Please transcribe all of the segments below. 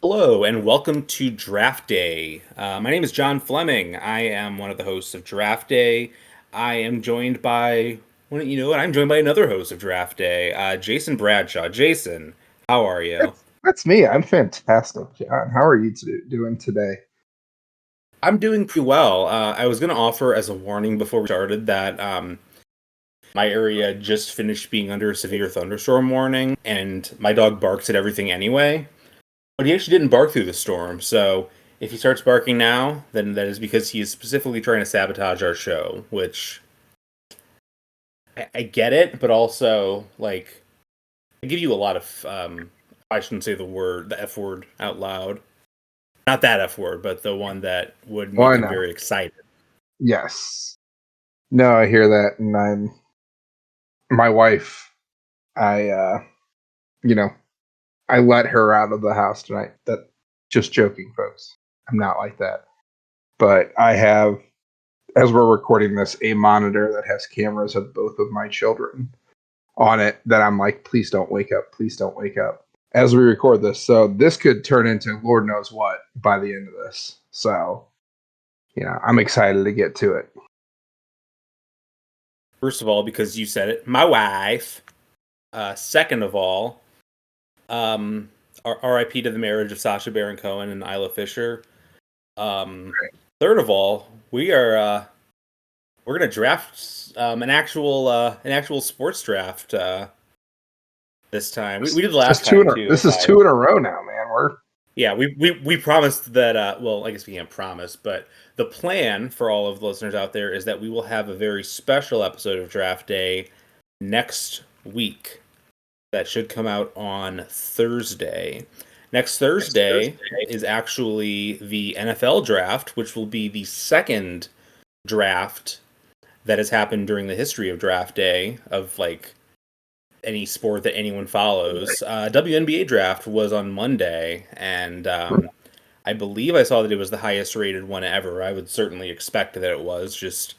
Hello and welcome to Draft Day. My name is John Fleming. I am one of the hosts of Draft Day. I am joined by, well, you know what? I'm joined by another host of Draft Day, Jason Bradshaw. Jason, how are you? That's me. I'm fantastic, John. How are you doing today? I'm doing pretty well. I was going to offer as a warning before we started that my area just finished being under a severe thunderstorm warning, and my dog barks at everything anyway. But he actually didn't bark through the storm, so if he starts barking now, then that is because he is specifically trying to sabotage our show, which I get it, but also, like, I give you a lot of, I shouldn't say the F word out loud. Not that F word, but the one that would Well, make I him know. very excited. Yes. No, I hear that, and I'm my wife. I, you know, I let her out of the house tonight. That just joking, folks. I'm not like that. But I have, as we're recording this, a monitor that has cameras of both of my children on it. That I'm like, please don't wake up. Please don't wake up. As we record this, so this could turn into Lord knows what by the end of this. So I'm excited to get to it. First of all, because you said it, my wife. Second of all, um, RIP to the marriage of Sacha Baron Cohen and Isla Fisher. Um, Third of all, we're gonna draft an actual sports draft this time. We did the last time too. This If is I two in a row now, man. Yeah, we promised that. Well, I guess we can't promise, but the plan for all of the listeners out there is that we will have a very special episode of Draft Day next week. That should come out on Thursday. Next Thursday is actually the NFL draft, which will be the second draft that has happened during the history of draft day of like any sport that anyone follows. WNBA draft was on Monday, and I believe I saw that it was the highest rated one ever. I would certainly expect that it was just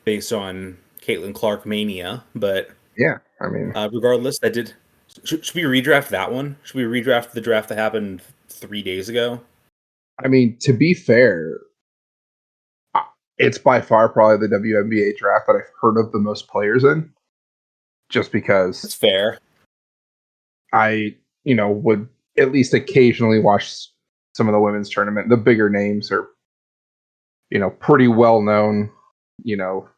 based on Caitlin Clark mania, but Yeah, I mean, regardless, that did. Should we redraft that one? Should we redraft the draft that happened 3 days ago? to be fair, it's by far probably the WNBA draft that I've heard of the most players in, just That's because fair. I, would at least occasionally watch some of the women's tournament. The bigger names are, pretty well known, you know,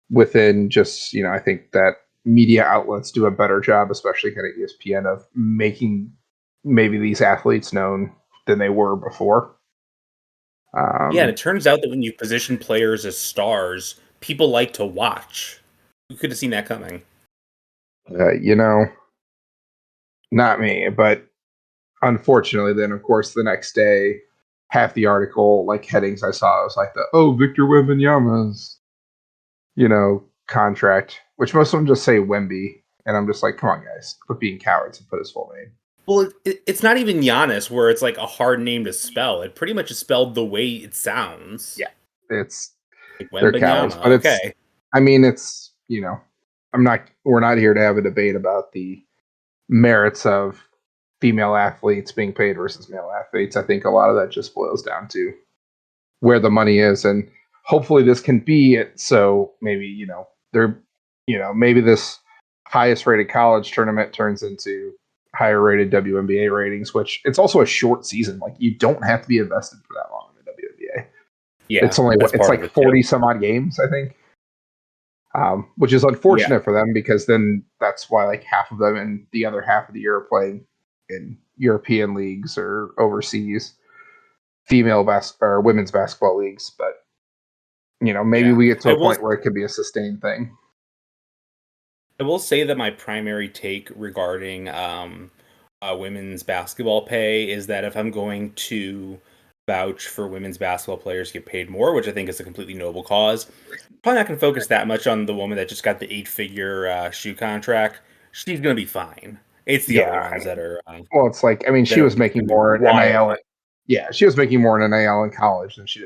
within just, I think that media outlets do a better job, especially kind of ESPN, of making maybe these athletes known than they were before. Yeah, and Um, it turns out that when you position players as stars, people like to watch. Who could have seen that coming? uh, you know, Not me, but unfortunately, then of course the next day, half the article like headings I saw was like Victor Wembanyama's contract, which most of them just say Wemby, and I'm just like, come on guys, quit being cowards and put his full name. Well, it's not even Giannis, where it's like a hard name to spell. It pretty much is spelled the way it sounds. Yeah, it's Like they're cowards, Wembanyama. but Okay. it's I'm not we're not here to have a debate about the merits of female athletes being paid versus male athletes. I think a lot of that just boils down to where the money is, and hopefully this can be it. So maybe they're maybe this highest rated college tournament turns into higher rated WNBA ratings, which it's also a short season. Like you don't have to be invested for that long in the WNBA. Yeah, It's only that's it's part of like it too. 40 some odd games, I think. Which is Yeah. unfortunate for them because then that's why like half of them and the other half of the year are playing in European leagues or overseas or women's basketball leagues. But maybe Yeah. we get to a point where it could be a sustained thing. I will say that my primary take regarding women's basketball pay is that if I'm going to vouch for women's basketball players to get paid more, which I think is a completely noble cause, probably not going to focus that much on the woman that just got the eight-figure shoe contract. She's going to be fine. It's the other Yeah. ones that are Well, it's like that she are was going making to be more in NIL. wildly. Yeah, she was making more in NIL in college than she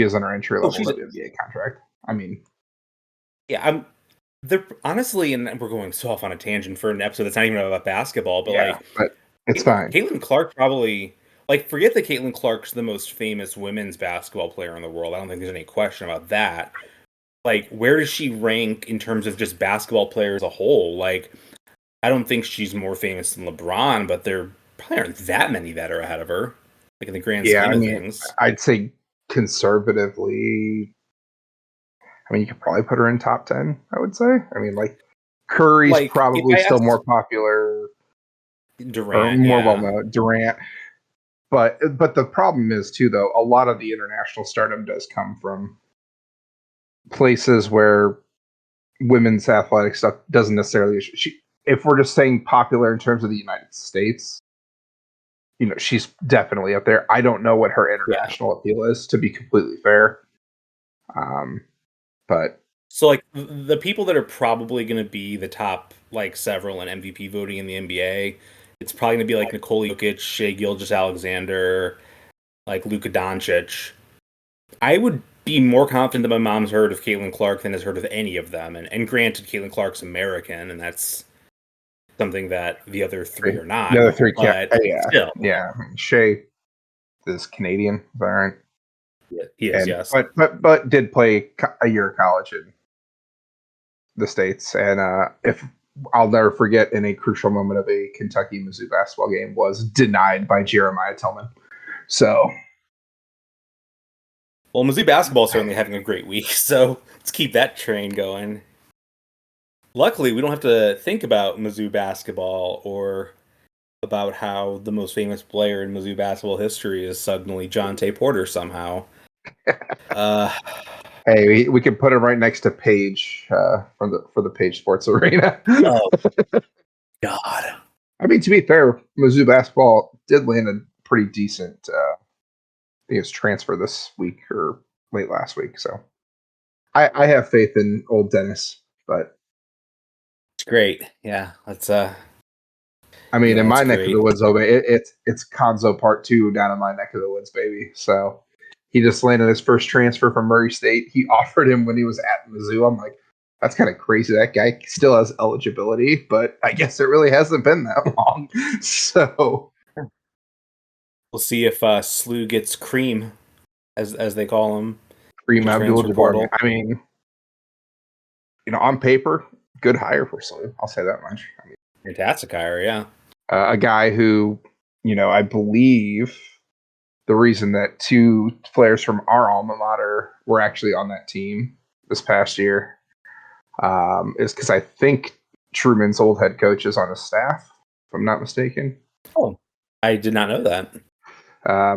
is on her entry Oh, level she's WNBA contract. I mean, yeah. I'm they're honestly, and we're going so off on a tangent for an episode that's not even about basketball, but yeah, like but It's fine. Caitlin Clark probably, like, forget that Caitlin Clark's the most famous women's basketball player in the world. I don't think there's any question about that. Like, where does she rank in terms of just basketball players as a whole? Like, I don't think she's more famous than LeBron, but there probably aren't that many that are ahead of her, like in the grand scheme of things. I'd say conservatively, I mean, you could probably put her in top 10, I would say. I mean, like, Curry's Like, probably still more popular. Durant, or more well-known, Durant. But the problem is, too, though, a lot of the international stardom does come from places where women's athletic stuff doesn't necessarily... if we're just saying popular in terms of the United States, she's definitely up there. I don't know what her international appeal is, to be completely fair. But so, like, the people that are probably going to be the top, like, several in MVP voting in the NBA, it's probably going to be like Nikola Jokic, Shai Gilgeous-Alexander, like Luka Doncic. I would be more confident that my mom's heard of Caitlin Clark than has heard of any of them. And granted, Caitlin Clark's American, and that's something that the other three are not. The other three can't. Still. Yeah. Shai is Canadian, is that right? Yeah, he is, yes. But did play a year of college in the States. And if I'll never forget, in a crucial moment of a Kentucky-Mizzou basketball game, was denied by Jeremiah Tillman. So... Well, Mizzou basketball is certainly having a great week, so let's keep that train going. Luckily, we don't have to think about Mizzou basketball or about how the most famous player in Mizzou basketball history is suddenly John Tay Porter somehow. Hey, we can put him right next to Paige for the Paige Sports Arena. Oh, God. I mean, to be fair, Mizzou basketball did land a pretty decent... I think it's transfer this week or late last week. So I have faith in old Dennis, but it's great. Yeah, that's I mean, in my neck of the woods, it's Konzo Part 2 down in my neck of the woods, baby. So he just landed his first transfer from Murray State. He offered him when he was at Mizzou. I'm like, that's kind of crazy. That guy still has eligibility, but I guess it really hasn't been that long. So we'll see if Slew gets Cream, as they call him. Cream Abdul-Jabbar. I mean, on paper, good hire for Slew. I'll say that much. I mean, fantastic hire, yeah. A guy who, I believe the reason that two players from our alma mater were actually on that team this past year is because I think Truman's old head coach is on his staff, if I'm not mistaken. Oh, I did not know that.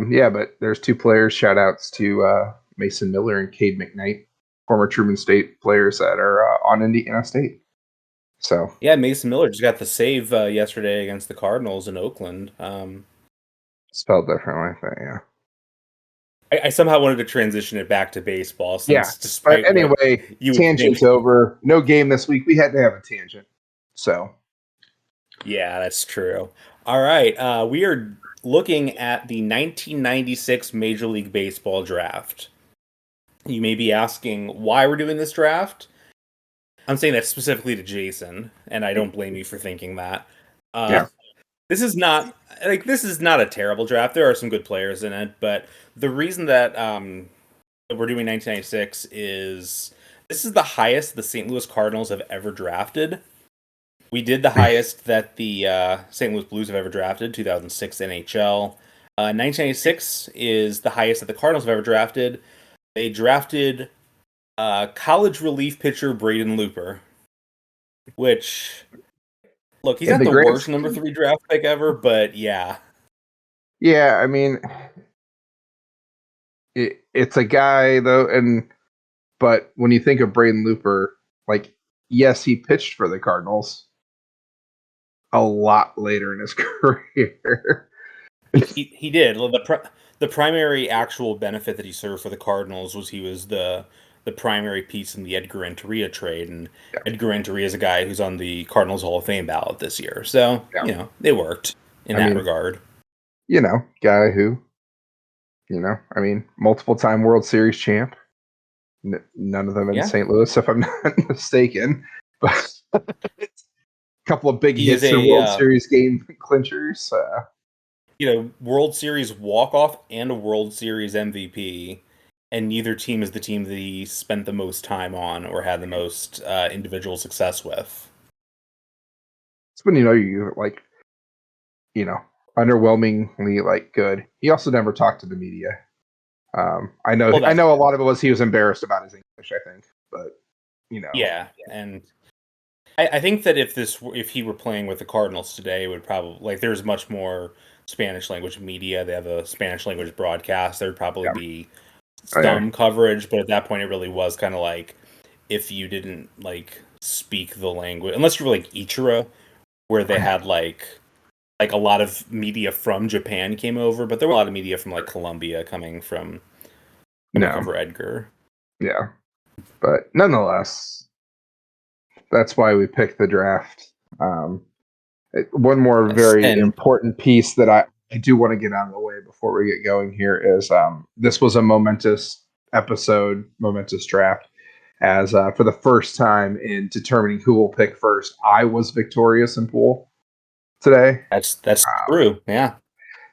Yeah, but there's two players. Shout outs to Mason Miller and Cade McKnight, former Truman State players that are on Indiana State. So yeah, Mason Miller just got the save yesterday against the Cardinals in Oakland. Spelled differently, but yeah. I somehow wanted to transition it back to baseball. Since, but anyway, tangent's over. No game this week. We had to have a tangent. So yeah, that's true. All right, we are looking at the 1996 Major League Baseball draft. You may be asking why we're doing this draft. I'm saying that specifically to Jason, and I don't blame you for thinking that. This is not a terrible draft. There are some good players in it, but the reason that we're doing 1996 is this is the highest the St. Louis Cardinals have ever drafted. We did the highest that the St. Louis Blues have ever drafted, 2006 NHL. 1996 is the highest that the Cardinals have ever drafted. They drafted college relief pitcher Braden Looper, which, look, he's not the worst number 3 draft pick ever, but yeah. Yeah, I mean, it's a guy, though, but when you think of Braden Looper, like, yes, he pitched for the Cardinals a lot later in his career. He did. The primary actual benefit that he served for the Cardinals was he was the primary piece in the Edgar Renteria trade, and Edgar Renteria is a guy who's on the Cardinals Hall of Fame ballot this year. So, they worked in that regard. Guy who, multiple-time World Series champ. None of them in St. Louis, if I'm not mistaken. But couple of big He is hits in a World Series game clinchers. World Series walk-off and a World Series MVP, and neither team is the team that he spent the most time on or had the most individual success with. It's when you like, underwhelmingly like good. He also never talked to the media. I know a lot of it was he was embarrassed about his English, I think, but yeah, and I think that if he were playing with the Cardinals today, it would probably like there's much more Spanish language media. They have a Spanish language broadcast. There'd probably be some coverage, but at that point, it really was kind of like if you didn't like speak the language, unless you were like Ichiro, where they had like a lot of media from Japan came over, but there were a lot of media from like Colombia coming over Edgar. Yeah, but nonetheless, that's why we picked the draft. One more very important piece that I do want to get out of the way before we get going here is this was a momentous episode, momentous draft, as for the first time in determining who will pick first, I was victorious in pool today. That's true, yeah.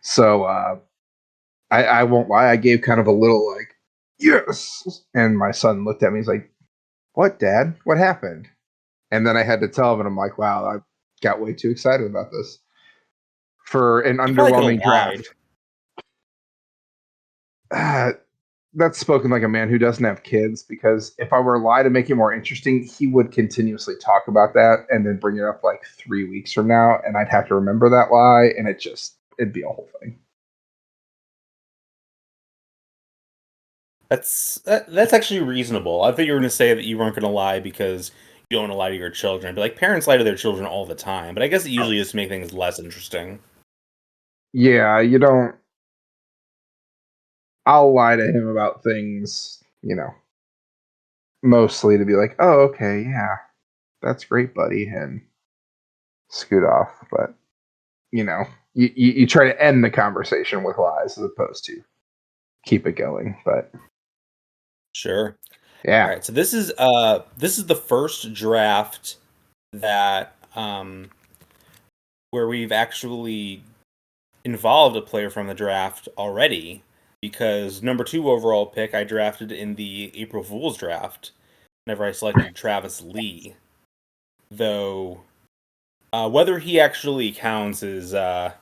So I won't lie, I gave kind of a little like, yes! And my son looked at me, he's like, what, Dad? What happened? And then I had to tell him, and I'm like, wow, I got way too excited about this. For an underwhelming draft. That's spoken like a man who doesn't have kids, because if I were to lie to make it more interesting, he would continuously talk about that and then bring it up like 3 weeks from now, and I'd have to remember that lie, and it'd be a whole thing. That's actually reasonable. I thought you were going to say that you weren't going to lie because you don't want to lie to your children. But like parents lie to their children all the time. But I guess it usually is to make things less interesting. Yeah, you don't. I'll lie to him about things, mostly to be like, oh, okay, yeah, that's great, buddy, and scoot off. But, you try to end the conversation with lies as opposed to keep it going. But sure. Yeah. All right. So this is the first draft that where we've actually involved a player from the draft already, because number 2 overall pick I drafted in the April Fool's draft whenever I selected Travis Lee. Though whether he actually counts is let's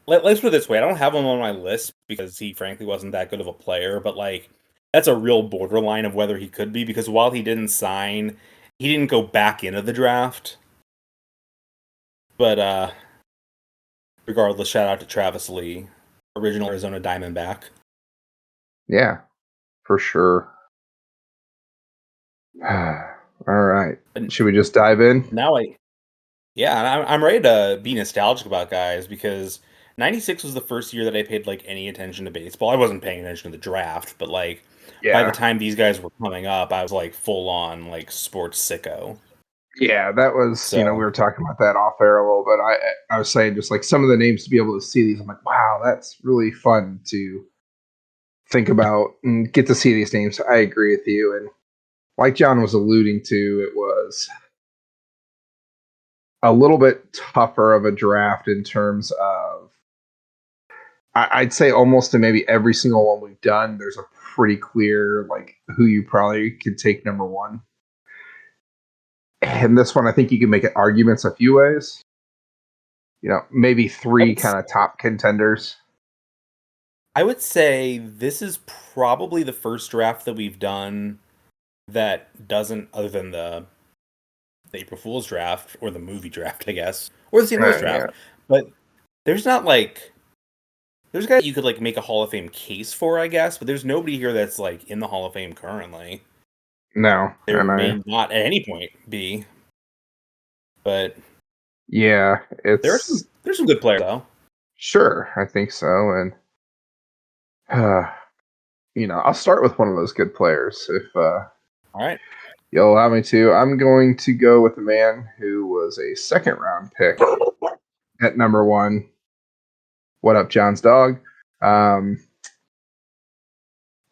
put it this way, I don't have him on my list because he frankly wasn't that good of a player, but like that's a real borderline of whether he could be, because while he didn't sign, he didn't go back into the draft. But regardless, shout out to Travis Lee, original Arizona Diamondback. Yeah, for sure. All right. Should we just dive in? I'm ready to be nostalgic about guys, because 96 was the first year that I paid like any attention to baseball. I wasn't paying attention to the draft, but like by the time these guys were coming up, I was like full on like sports sicko. Yeah, that was, we were talking about that off air a little bit. I was saying just like some of the names to be able to see these, I'm like, wow, that's really fun to think about and get to see these names. I agree with you. And like John was alluding to, it was a little bit tougher of a draft in terms of, I'd say almost in maybe every single one we've done, there's a pretty clear, like, who you probably could take number 1. And this one, I think you can make arguments a few ways. Maybe 3 kind of top contenders. I would say this is probably the first draft that we've done that doesn't, other than the April Fool's draft or the movie draft, I guess, or the St. Louis draft. Yeah. But there's guys you could like make a Hall of Fame case for, I guess, but there's nobody here that's like in the Hall of Fame currently. No, there may not at any point be, but yeah, there's some good players though. Sure, I think so, and I'll start with one of those good players if all right, you'll allow me to. I'm going to go with a man who was a second round pick at number 1. What up, John's dog?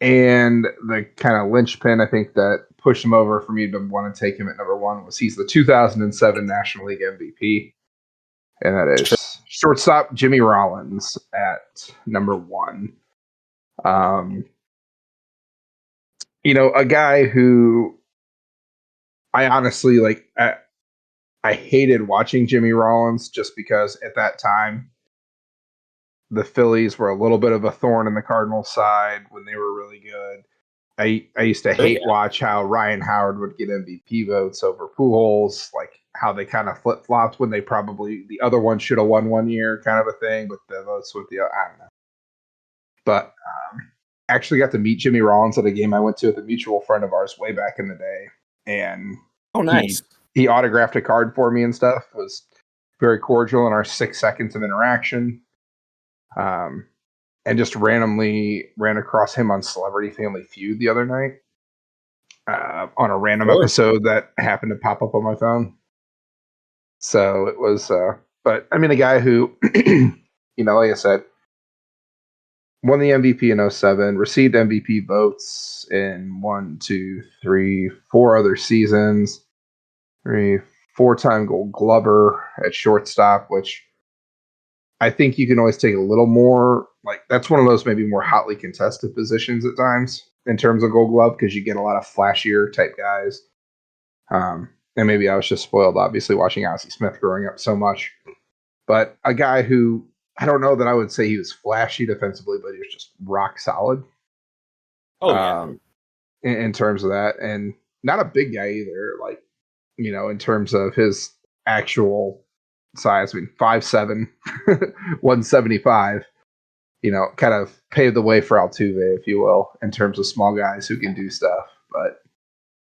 And the kind of linchpin, I think, that pushed him over for me to want to take him at number one was he's the 2007 National League MVP, and that is shortstop Jimmy Rollins at number one. A guy who I honestly like. I hated watching Jimmy Rollins just because at that time the Phillies were a little bit of a thorn in the Cardinals' side when they were really good. I used to hate watch how Ryan Howard would get MVP votes over Pujols, like how they kind of flip flopped when they probably the other one should have won one year, kind of a thing. But the votes with the I don't know. But actually got to meet Jimmy Rollins at a game I went to with a mutual friend of ours way back in the day, and nice. He autographed a card for me and stuff. It was very cordial in our 6 seconds of interaction. And just randomly ran across him on Celebrity Family Feud the other night on a random episode that happened to pop up on my phone. So it was, but I mean, a guy who, like I said, won the MVP in 07, received MVP votes in 1, 2, 3, 4 other seasons. 4-time Gold Glover at shortstop, which I think you can always take a little more. Like that's one of those maybe more hotly contested positions at times in terms of Gold Glove because you get a lot of flashier type guys. And maybe I was just spoiled, obviously, watching Ozzie Smith growing up so much. But a guy who I don't know that I would say he was flashy defensively, but he was just rock solid. In terms of that, and not a big guy either. Like. In terms of his actual size, I mean, 5'7", 175, kind of paved the way for Altuve, if you will, in terms of small guys who can do stuff. But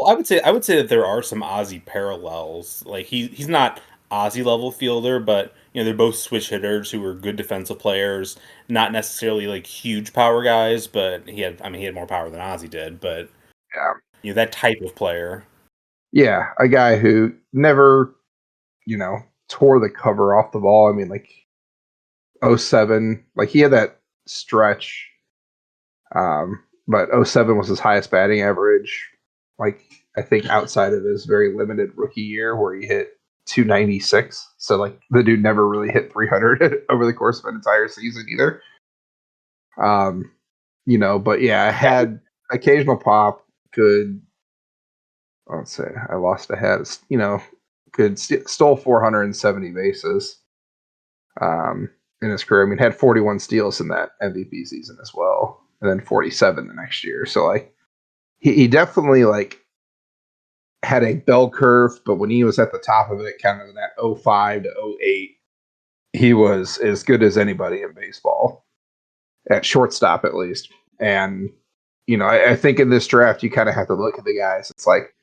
I would say that there are some Ozzie parallels. Like he's not Ozzie level fielder, but they're both switch hitters who were good defensive players, not necessarily like huge power guys, but he had more power than Ozzie did, but that type of player. Yeah, a guy who never, tore the cover off the ball. I mean, like 07, like he had that stretch, but 07 was his highest batting average. Like I think outside of his very limited rookie year where he hit 296. So like the dude never really hit 300 over the course of an entire season either. But yeah, I had occasional pop, good. Let's say I lost a head. Stole 470 bases in his career. I mean, had 41 steals in that MVP season as well, and then 47 the next year. So like, he definitely like had a bell curve, but when he was at the top of it, kind of in that 05 to 08, he was as good as anybody in baseball at shortstop, at least. And I think in this draft, you kind of have to look at the guys. It's like,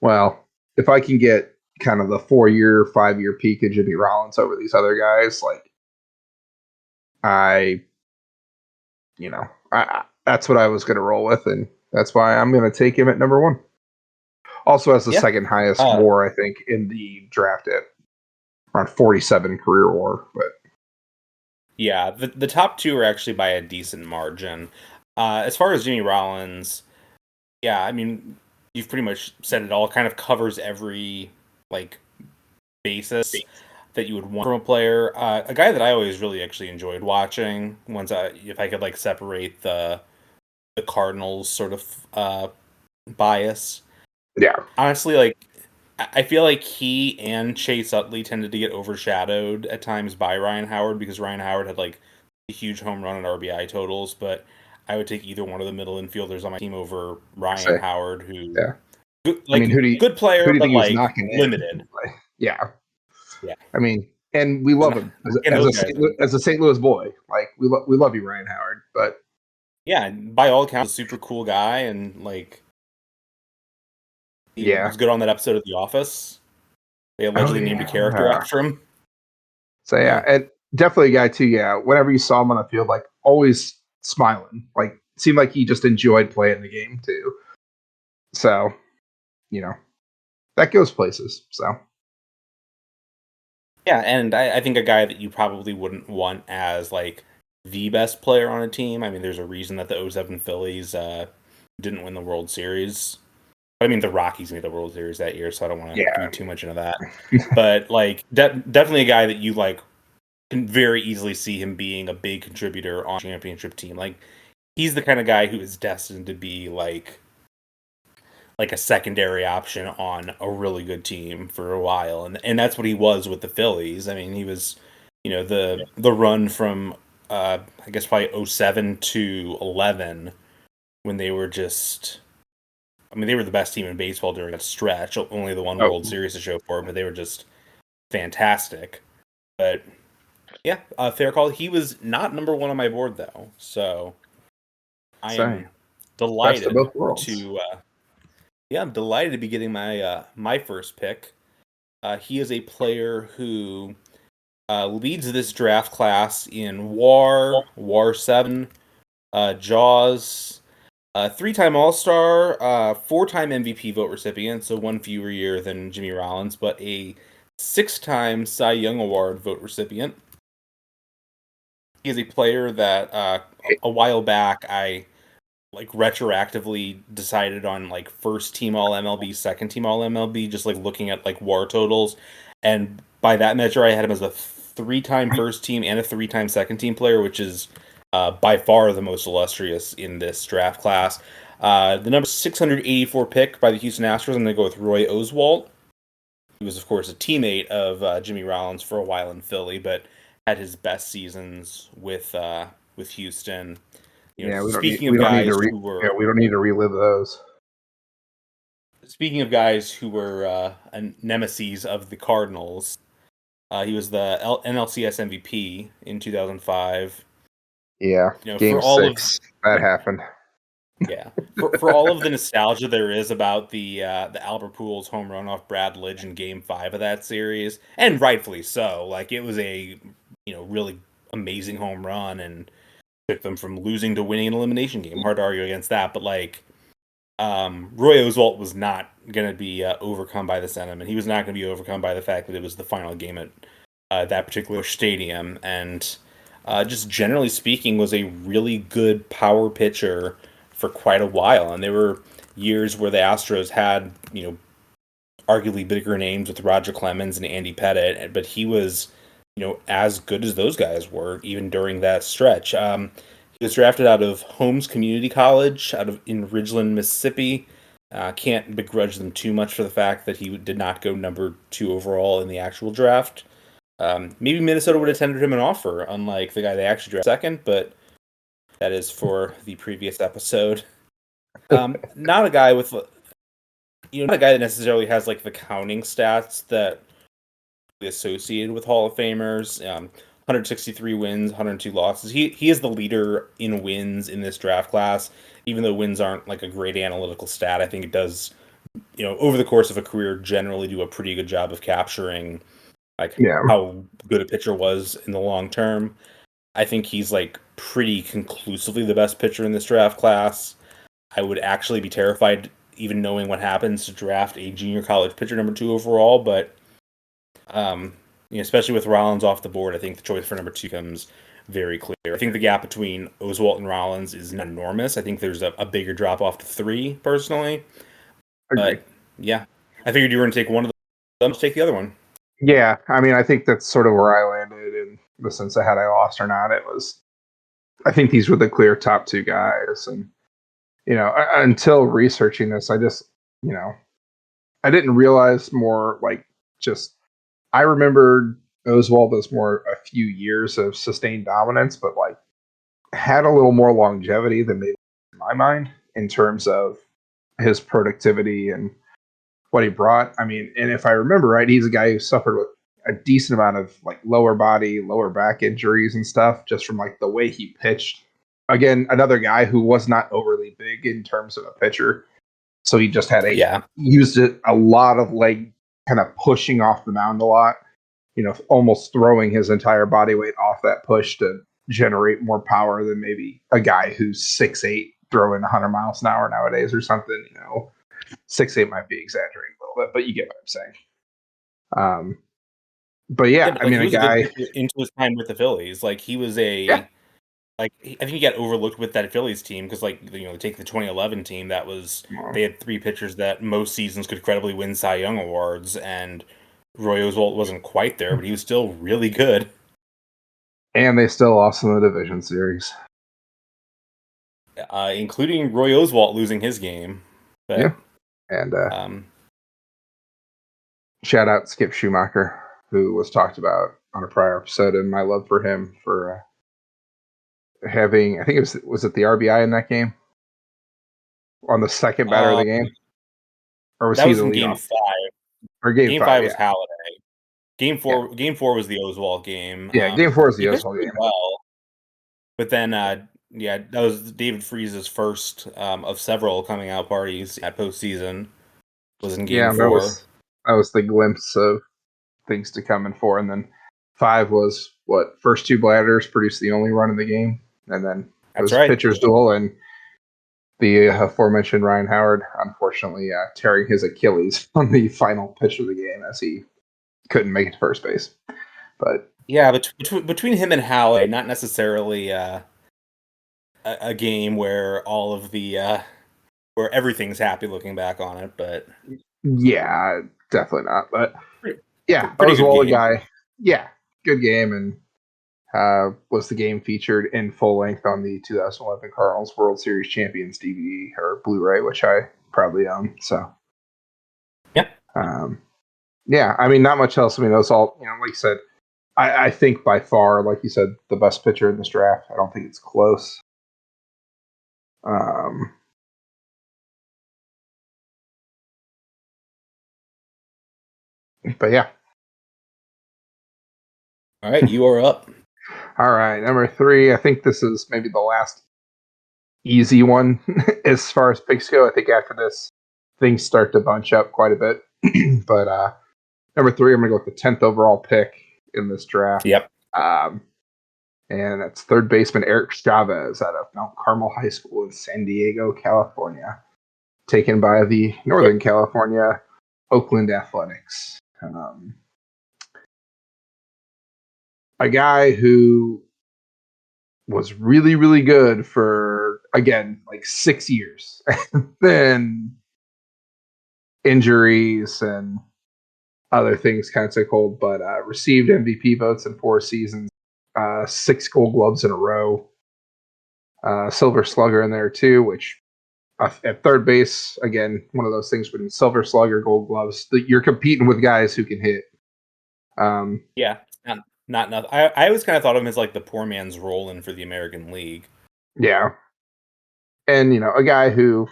well, if I can get kind of the 4-year, 5-year peak of Jimmy Rollins over these other guys, like that's what I was going to roll with, and that's why I'm going to take him at number one. Also has the second highest WAR, I think, in the draft at around 47 career WAR. But yeah, the top two are actually by a decent margin. As far as Jimmy Rollins, yeah, I mean, you've pretty much said it all. Kind of covers every like basis that you would want from a player. A guy that I always really actually enjoyed watching. If I could like separate the Cardinals sort of bias. Yeah, honestly, like I feel like he and Chase Utley tended to get overshadowed at times by Ryan Howard because Ryan Howard had like a huge home run and RBI totals, but I would take either one of the middle infielders on my team over Ryan Howard, who good player, but like limited. Yeah. I mean, and we love him as a St. Louis boy. Like we love you, Ryan Howard. But yeah, by all accounts, a super cool guy, and like he was good on that episode of The Office. They allegedly named a character after him. So yeah, and definitely a guy too. Yeah, whenever you saw him on the field, like always smiling. Like seemed like he just enjoyed playing the game too. So, that goes places. So. Yeah, and I think a guy that you probably wouldn't want as like the best player on a team. I mean, there's a reason that the 07 Phillies didn't win the World Series. I mean, the Rockies made the World Series that year, so I don't want to read too much into that. Yeah. But like, definitely a guy that you like can very easily see him being a big contributor on a championship team. Like, he's the kind of guy who is destined to be like a secondary option on a really good team for a while, and that's what he was with the Phillies. I mean, he was, the run from I guess probably 07 to 11 when they were just. I mean, they were the best team in baseball during that stretch. Only the one World Series to show for it, but they were just fantastic. But yeah, fair call. He was not number one on my board though, so I am delighted Best of both worlds. I'm delighted to be getting my first pick. He is a player who leads this draft class in WAR, WAR 7, JAWS, three-time All-Star, four-time MVP vote recipient, so one fewer year than Jimmy Rollins, but a six-time Cy Young Award vote recipient. He is a player that a while back I like retroactively decided on like first team all MLB, second team all MLB, just like looking at like WAR totals, and by that measure I had him as a three-time first team and a three-time second team player, which is by far the most illustrious in this draft class. The number 684 pick by the Houston Astros, I'm going to go with Roy Oswalt. He was, of course, a teammate of Jimmy Rollins for a while in Philly, but had his best seasons with Houston. Speaking of guys who were we don't need to relive those. Speaking of guys who were a nemesis of the Cardinals, he was the NLCS MVP in 2005. Yeah, Game for all 6, that happened. Yeah, for all of the nostalgia there is about the Albert Pujols home run off Brad Lidge in Game 5 of that series, and rightfully so. Like, it was a really amazing home run and took them from losing to winning an elimination game. Hard to argue against that, but like, Roy Oswalt was not going to be overcome by the sentiment. He was not going to be overcome by the fact that it was the final game at that particular stadium, and just generally speaking, was a really good power pitcher for quite a while. And there were years where the Astros had, arguably bigger names with Roger Clemens and Andy Pettitte, but he was, as good as those guys were, even during that stretch. He was drafted out of Holmes Community College in Ridgeland, Mississippi. Can't begrudge them too much for the fact that he did not go number 2 overall in the actual draft. Maybe Minnesota would have tendered him an offer, unlike the guy they actually drafted second, but that is for the previous episode. Not a guy with, not a guy that necessarily has like the counting stats that associated with Hall of Famers. 163 wins, 102 losses. He is the leader in wins in this draft class. Even though wins aren't like a great analytical stat, I think it does, over the course of a career, generally do a pretty good job of capturing how good a pitcher was in the long term. I think he's like pretty conclusively the best pitcher in this draft class. I would actually be terrified, even knowing what happens, to draft a junior college pitcher number 2 overall, but especially with Rollins off the board, I think the choice for number 2 comes very clear. I think the gap between Oswalt and Rollins is not enormous. I think there's a bigger drop off to 3, personally. But yeah, I figured you were going to take one of them to take the other one. Yeah, I mean, I think that's sort of where I landed in the sense of had I lost or not. It was, I think these were the clear top 2 guys, and until researching this, I just, I didn't realize more like just. I remembered Oswalt as more a few years of sustained dominance, but like had a little more longevity than maybe in my mind in terms of his productivity and what he brought. I mean, and if I remember right, he's a guy who suffered with a decent amount of like lower body, lower back injuries and stuff just from like the way he pitched. Again, another guy who was not overly big in terms of a pitcher. So he just had used it a lot of leg kind of pushing off the mound a lot, almost throwing his entire body weight off that push to generate more power than maybe a guy who's 6'8", throwing 100 miles an hour nowadays or something. 6'8" might be exaggerating a little bit, but you get what I'm saying. But yeah, I mean, he a was guy into his time with the Phillies, like he was Like, I think he got overlooked with that Phillies team because, like, take the 2011 team. They had 3 pitchers that most seasons could credibly win Cy Young awards, and Roy Oswalt wasn't quite there, but he was still really good. And they still lost in the division series. Including Roy Oswalt losing his game. But, yeah. And shout out Skip Schumacher, who was talked about on a prior episode, and my love for him for having, I think was it the RBI in that game? On the second batter of the game? Or was that he was the in leadoff? Game 5. Or Game 5 was Halladay. Game 4 was the Oswalt game. Yeah, Game 4 was the Oswalt game. Well, but then, that was David Freeze's first of several coming out parties at postseason. Was in Game 4. That was the glimpse of things to come in 4, and then 5 was first 2 batters produced the only run in the game, and then it was pitcher's duel, and the aforementioned Ryan Howard, unfortunately, tearing his Achilles on the final pitch of the game as he couldn't make it to first base. But yeah, between him and Howe, not necessarily a game where all of the where everything's happy looking back on it, but yeah, definitely not. But yeah, pretty Oswald guy. Yeah, good game, and was the game featured in full length on the 2011 Cardinals World Series Champions DVD or Blu-ray, which I probably own. So yeah, yeah. I mean, not much else. I mean, those all like you said. I think by far, like you said, the best pitcher in this draft. I don't think it's close. But yeah. All right, you are up. All right, number 3. I think this is maybe the last easy one as far as picks go. I think after this, things start to bunch up quite a bit. But number 3, I'm going to go with the 10th overall pick in this draft. Yep. And that's third baseman Eric Chavez out of Mount Carmel High School in San Diego, California, taken by the Northern California Oakland Athletics. A guy who was really, really good for, again, like 6 years. Then injuries and other things kind of took hold, but received MVP votes in 4 seasons, 6 Gold Gloves in a row, Silver Slugger in there too, which at third base, again, one of those things when Silver Slugger, Gold Gloves, you're competing with guys who can hit. Yeah, not enough. I always kind of thought of him as like the poor man's Roland for the American League. Yeah. And, a guy who,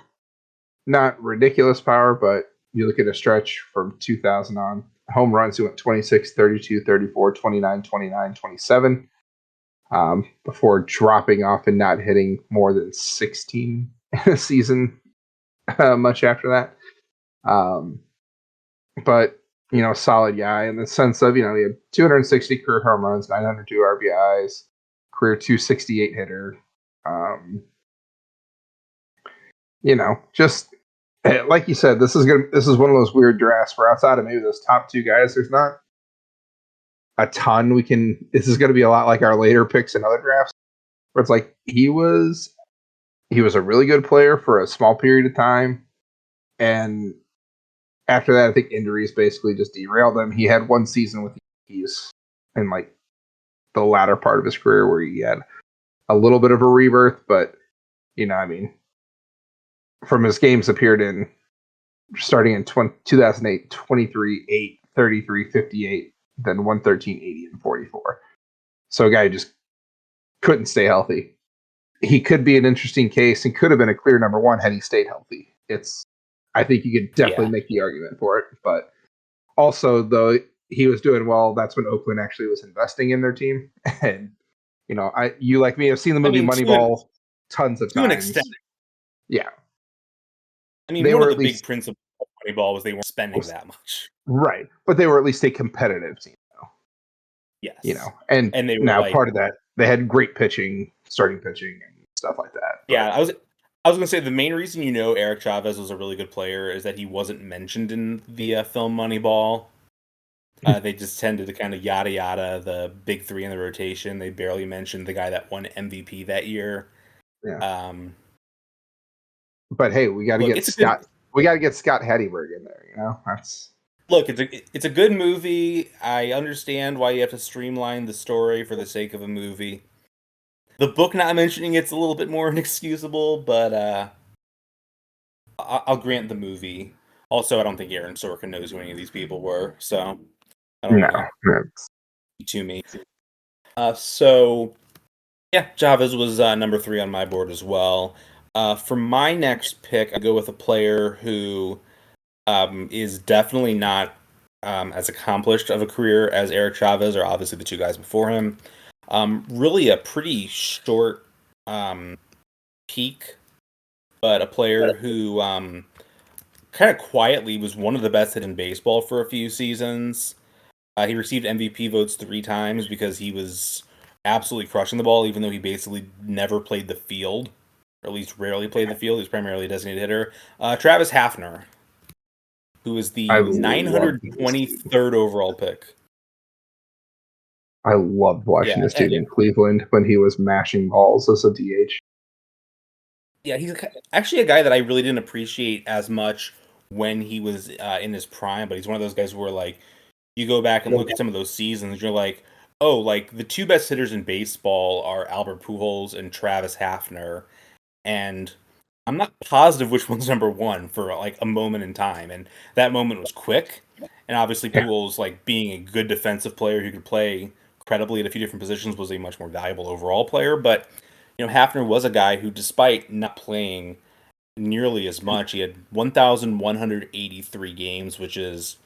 not ridiculous power, but you look at a stretch from 2000 on, home runs, he went 26, 32, 34, 29, 29, 27, before dropping off and not hitting more than 16 in a season much after that. But, solid guy in the sense of, he had 260 career home runs, 902 RBIs, career 268 hitter. Just like you said, this is one of those weird drafts where outside of maybe those top 2 guys, there's not a ton this is going to be a lot like our later picks in other drafts where it's like he was a really good player for a small period of time, and after that I think injuries basically just derailed him. He had 1 season with the Yankees in like the latter part of his career where he had a little bit of a rebirth, but from his games appeared in starting in 2008, 23, 8, 33, 58, then 113, 80, and 44. So a guy just couldn't stay healthy. He could be an interesting case and could have been a clear number 1 had he stayed healthy. I think you could definitely make the argument for it. But also, though he was doing well, that's when Oakland actually was investing in their team. And, you like me have seen the movie Moneyball tons of times. To an extent. Yeah. I mean, one of the big principles of Moneyball was they weren't spending that much. Right. But they were at least a competitive team, though. Yes. And they were now part of that, they had great pitching, starting pitching, and stuff like that. But, yeah, I was going to say the main reason Eric Chavez was a really good player is that he wasn't mentioned in the film Moneyball. They just tended to kind of yada yada the big three in the rotation. They barely mentioned the guy that won MVP that year. Yeah. Um, But hey, we got to look, get it's a good Scott. We got to get Scott Hedberg in there. That's look. It's a good movie. I understand why you have to streamline the story for the sake of a movie. The book not mentioning it's a little bit more inexcusable, but I'll grant the movie. Also, I don't think Aaron Sorkin knows who any of these people were, so I don't no. want to That's, to me. So yeah, Chavez was number 3 on my board as well. For my next pick, I go with a player who is definitely not as accomplished of a career as Eric Chavez, or obviously the two guys before him. Really a pretty short peak, but a player who kind of quietly was one of the best hit in baseball for a few seasons. He received MVP votes 3 times because he was absolutely crushing the ball, even though he basically never played the field, or at least rarely played the field. He was primarily a designated hitter. Travis Hafner, who was the I love this dude. 923rd overall pick. I loved watching Yeah, this dude in Cleveland when he was mashing balls as a DH. yeah, he's actually a guy that I really didn't appreciate as much when he was in his prime, but he's one of those guys where, like, you go back and look at some of those seasons, you're like, oh, like, the two best hitters in baseball are Albert Pujols and Travis Hafner, and I'm not positive which one's number one for, like, a moment in time, and that moment was quick, and obviously Yeah. Pujols, like, being a good defensive player who could play credibly at a few different positions, was a much more valuable overall player, but, Hafner was a guy who, despite not playing nearly as much, he had 1,183 games, which is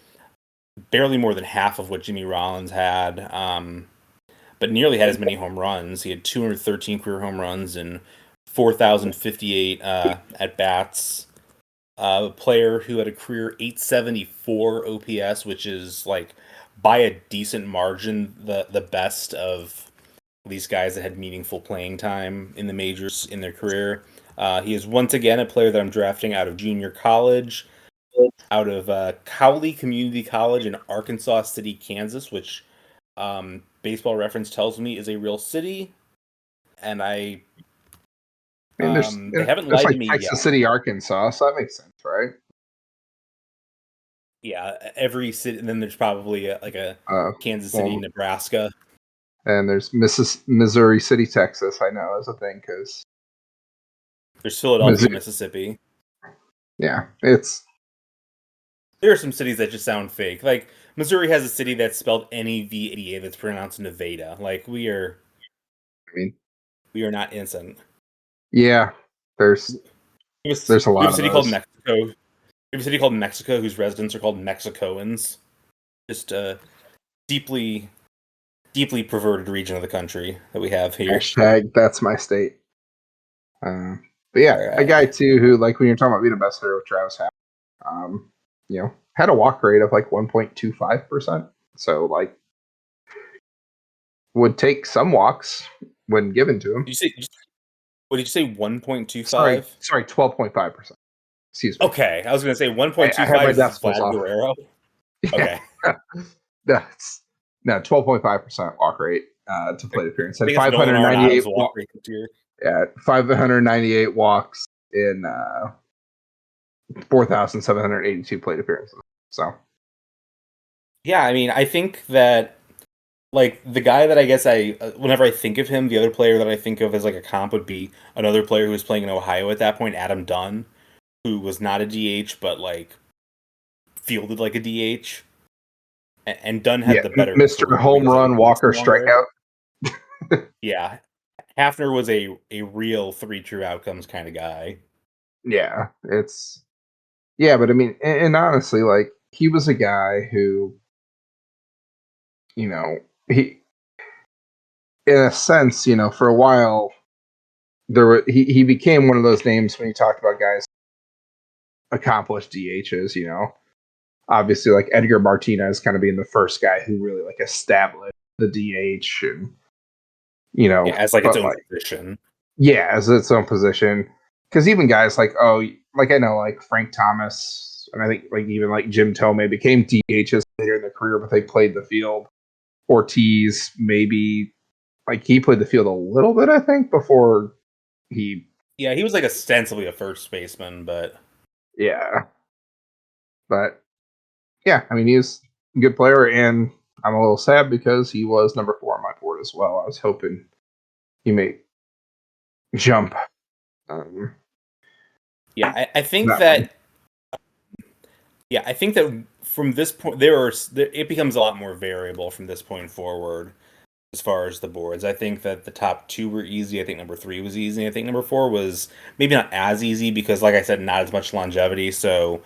barely more than half of what Jimmy Rollins had, but nearly had as many home runs. He had 213 career home runs and 4,058 at bats. A player who had a career 874 OPS, which is, like, by a decent margin the best of these guys that had meaningful playing time in the majors in their career. He is once again a player that I'm drafting out of junior college, out of Cowley Community College in Arkansas City, Kansas, which Baseball Reference tells me is a real city, and I mean, they haven't there's lied to like me Texas yet. City, Arkansas, so that makes sense, right? Yeah, every city, and then there's probably a Kansas City, Nebraska. And there's Missouri City, Texas. I know is a thing because There's Philadelphia, Mississippi. Yeah, there are some cities that just sound fake. Like, Missouri has a city that's spelled Nevada that's pronounced Nevada. Like, we are not innocent. Yeah, there's a lot we have a of city those. called Mexico. We have a city called Mexico whose residents are called Mexicoans. Just deeply perverted region of the country that we have here. Hashtag that's my state. But yeah, Right. a guy too who, like, when you're talking about being a best hitter with Travis Hafner, had a walk rate of like 1.25%. So, like, would take some walks when given to him. What did you say? 1.25? Sorry, 12.5%. Excuse me. Okay, I was going to say 1.25 I have my is decimals Vlad off. Guerrero. Okay. That's 12.5% walk rate to plate appearance. And 598 walk rate this year. Yeah, 598 walks in 4,782 plate appearances. So, yeah, I mean, I think that, like, the guy that I guess whenever I think of him, the other player that I think of as, like, a comp would be another player who was playing in Ohio at that point, Adam Dunn, who was not a DH, but, like, fielded like a DH. And Dunn had the better Mr. Home Run, Walker, Strikeout. Yeah. Hafner was a real 3 true outcomes kind of guy. Yeah, but I mean, and honestly, like, he was a guy who, he, in a sense, for a while, he became one of those names when you talked about guys accomplished DHs, obviously, like, Edgar Martinez kind of being the first guy who really, like, established the DH and, as, like, its own position. Yeah, as its own position. Because even guys like, I know, like, Frank Thomas And I think even Jim Tomei became DHs later in their career, but they played the field. Ortiz maybe he played the field a little bit, I think, before he. Yeah, he was like ostensibly a first baseman, but Yeah. But yeah, I mean, he's a good player, and I'm a little sad because he was number 4 on my board as well. I was hoping he may jump. Yeah, I think that I think that from this point, it becomes a lot more variable from this point forward as far as the boards. I think that the top 2 were easy. I think number 3 was easy. I think number 4 was maybe not as easy because, like I said, not as much longevity. So,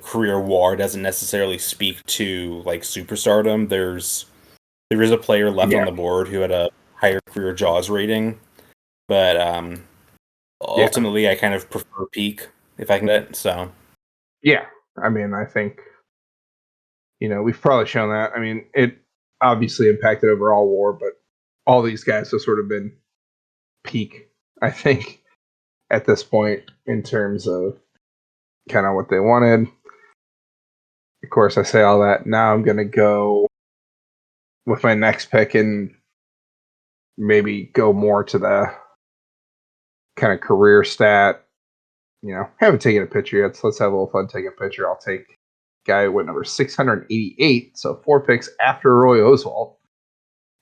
career WAR doesn't necessarily speak to like superstardom. There is a player left on the board who had a higher career JAWS rating, but ultimately, I kind of prefer peak if I can get it. So, yeah, I mean, I think we've probably shown that. I mean, it obviously impacted overall WAR, but all these guys have sort of been peak, I think, at this point in terms of kind of what they wanted. Of course, I say all that. Now I'm going to go with my next pick and maybe go more to the kind of career stat. Haven't taken a picture yet, so let's have a little fun taking a picture. I'll take guy who went number 688, so 4 picks after Roy Oswalt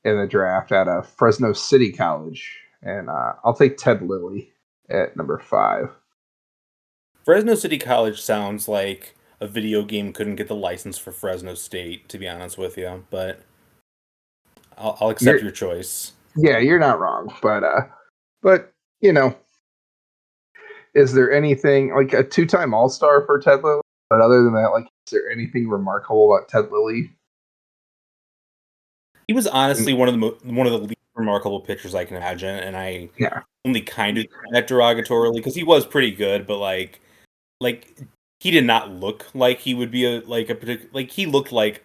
in the draft out of Fresno City College. And I'll take Ted Lilly at number 5. Fresno City College sounds like a video game couldn't get the license for Fresno State, to be honest with you, but I'll accept your choice. Yeah, you're not wrong, but is there anything like a 2-time All-Star for Ted Lilly? But other than that, is there anything remarkable about Ted Lilly? He was honestly one of the least remarkable pitchers I can imagine, and I only kind of do that derogatorily because he was pretty good, but like he did not look like he would be he looked like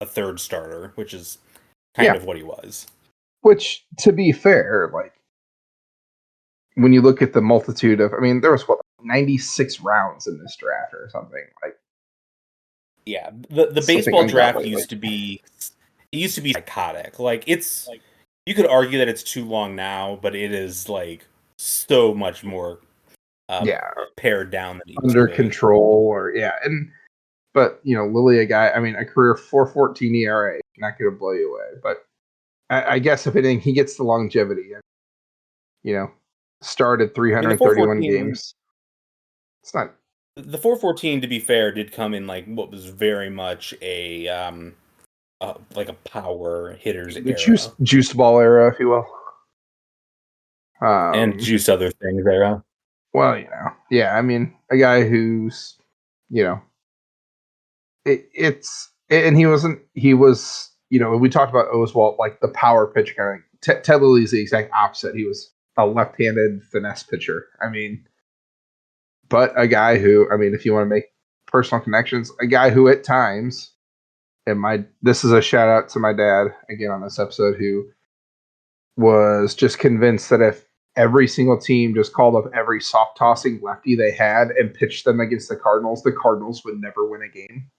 a third starter, which is kind of what he was. Which, to be fair, when you look at the multitude of, there was 96 rounds in this draft or something Yeah, the baseball draft used to be psychotic. You could argue that it's too long now, but it is so much more pared down than it used under to be. control but Lilly, a guy, a career 4.14 ERA, not going to blow you away, but I guess if anything, he gets the longevity and started 331 games. It's not the 4.14, to be fair, did come in what was very much a power hitter's era, juice ball era, if you will, and juice other things era. Well, a guy who's and he was we talked about Oswalt, the power pitch kind of. Ted Lilly's the exact opposite. He was a left-handed finesse pitcher. But a guy who, if you want to make personal connections, a guy who at times, this is a shout out to my dad again on this episode, who was just convinced that if every single team just called up every soft tossing lefty they had and pitched them against the Cardinals would never win a game.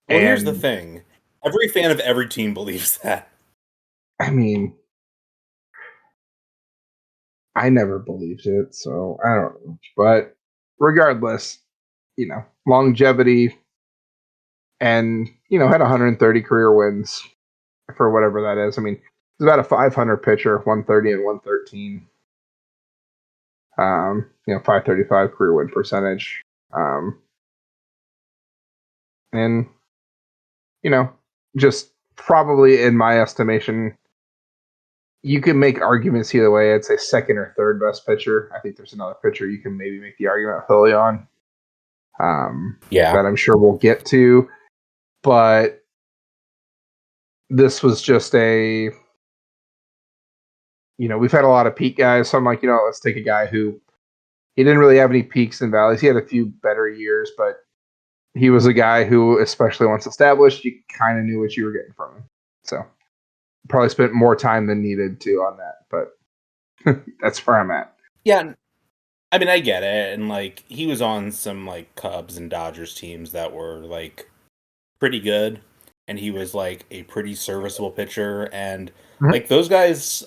Well, here's the thing. Every fan of every team believes that. I never believed it, so I don't know. But regardless, longevity and, had 130 career wins for whatever that is. He's about a 500 pitcher, 130 and 113. 535 career win percentage. And, just probably in my estimation, you can make arguments either way. I'd say second or third best pitcher. I think there's another pitcher you can maybe make the argument Philly on. That I'm sure we'll get to. But this was just we've had a lot of peak guys. So I'm like, let's take a guy who he didn't really have any peaks and valleys. He had a few better years, but he was a guy who, especially once established, you kind of knew what you were getting from him. So probably spent more time than needed to on that, but that's where I'm at. Yeah, I mean, I get it, and like he was on some like Cubs and Dodgers teams that were like pretty good, and he was like a pretty serviceable pitcher, and Mhm. like those guys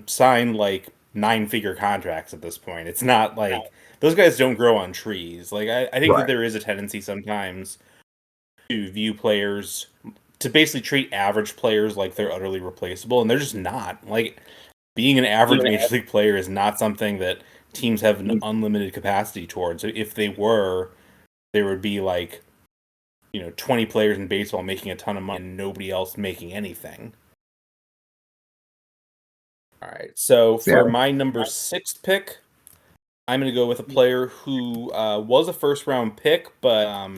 signed like 9-figure contracts at this point. It's not like those guys don't grow on trees. Like I think that Right. there is a tendency sometimes to view players to basically treat average players like they're utterly replaceable, and they're just not. Like being an average major league player is not something that teams have an unlimited capacity towards. So if they were, there would be like 20 players in baseball making a ton of money and nobody else making anything. All right. So Yeah. for my number 6 pick, I'm going to go with a player who was a first round pick, but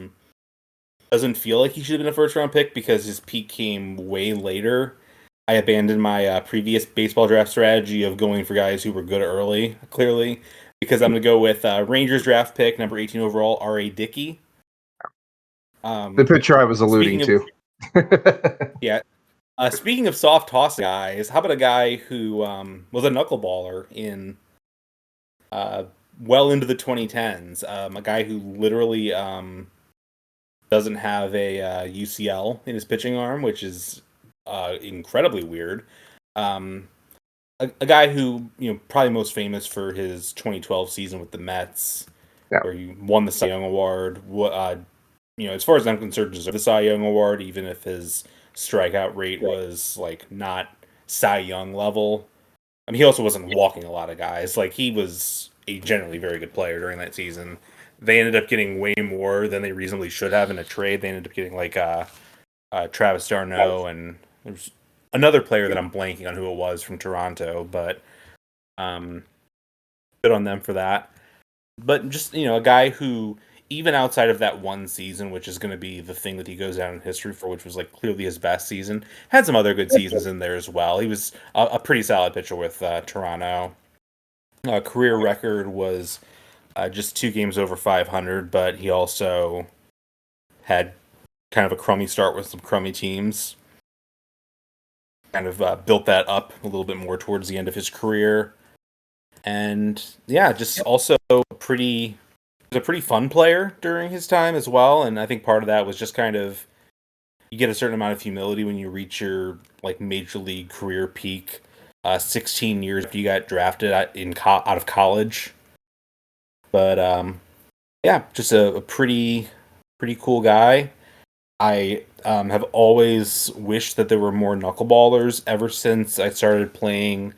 doesn't feel like he should have been a first round pick because his peak came way later. I abandoned my previous baseball draft strategy of going for guys who were good early, clearly, because I'm going to go with Rangers draft pick, number 18 overall, R.A. Dickey. The picture I was alluding Speaking of, to. yeah, speaking of soft toss guys, how about a guy who was a knuckleballer in uh, well into the 2010s? A guy who literally doesn't have a UCL in his pitching arm, which is incredibly weird. Um, a guy who probably most famous for his 2012 season with the Mets, Yeah. where he won the Cy Young Award. As far as I'm concerned, deserved the Cy Young Award, even if his strikeout rate was like not Cy Young level. I mean, he also wasn't walking a lot of guys. Like he was a generally very good player during that season. They ended up getting way more than they reasonably should have in a trade. They ended up getting like Travis d'Arnaud, and there's another player that I'm blanking on who it was from Toronto, but good on them for that. But just a guy who, even outside of that one season, which is going to be the thing that he goes down in history for, which was like clearly his best season, had some other good seasons in there as well. He was a pretty solid pitcher with Toronto. Career record was just 2 games over 500, but he also had kind of a crummy start with some crummy teams. Kind of built that up a little bit more towards the end of his career, and yeah, just also a pretty fun player during his time as well. And I think part of that was just kind of you get a certain amount of humility when you reach your like major league career peak. 16 years after you got drafted out of college, but yeah, just a pretty cool guy. I have always wished that there were more knuckleballers ever since I started playing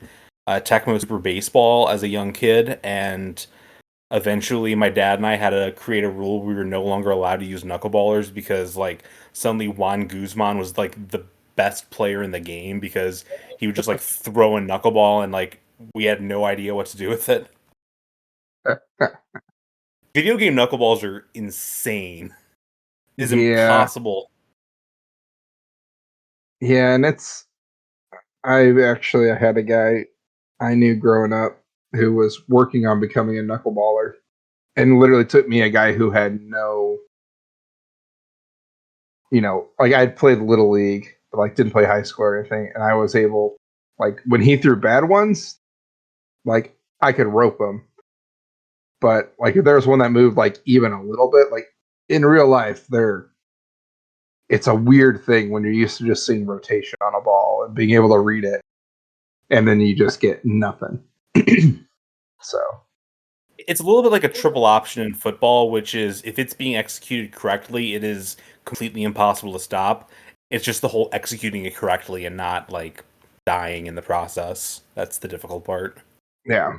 Tecmo Super Baseball as a young kid, and eventually my dad and I had to create a rule we were no longer allowed to use knuckleballers because like suddenly Juan Guzman was like the best player in the game because he would just like throw a knuckleball and like we had no idea what to do with it. Video game knuckleballs are insane. It is Yeah. impossible. Yeah, and I had a guy I knew growing up who was working on becoming a knuckleballer, and literally took me, a guy who had no, like I'd played little league, but like didn't play high school or anything, and I was able, like when he threw bad ones, like I could rope him, but like if there was one that moved like even a little bit, like in real life, it's a weird thing when you're used to just seeing rotation on a ball and being able to read it, and then you just get nothing. So It's a little bit like a triple option in football, which is if it's being executed correctly, it is completely impossible to stop. It's just the whole executing it correctly and not like dying in the process. That's the difficult part. yeah,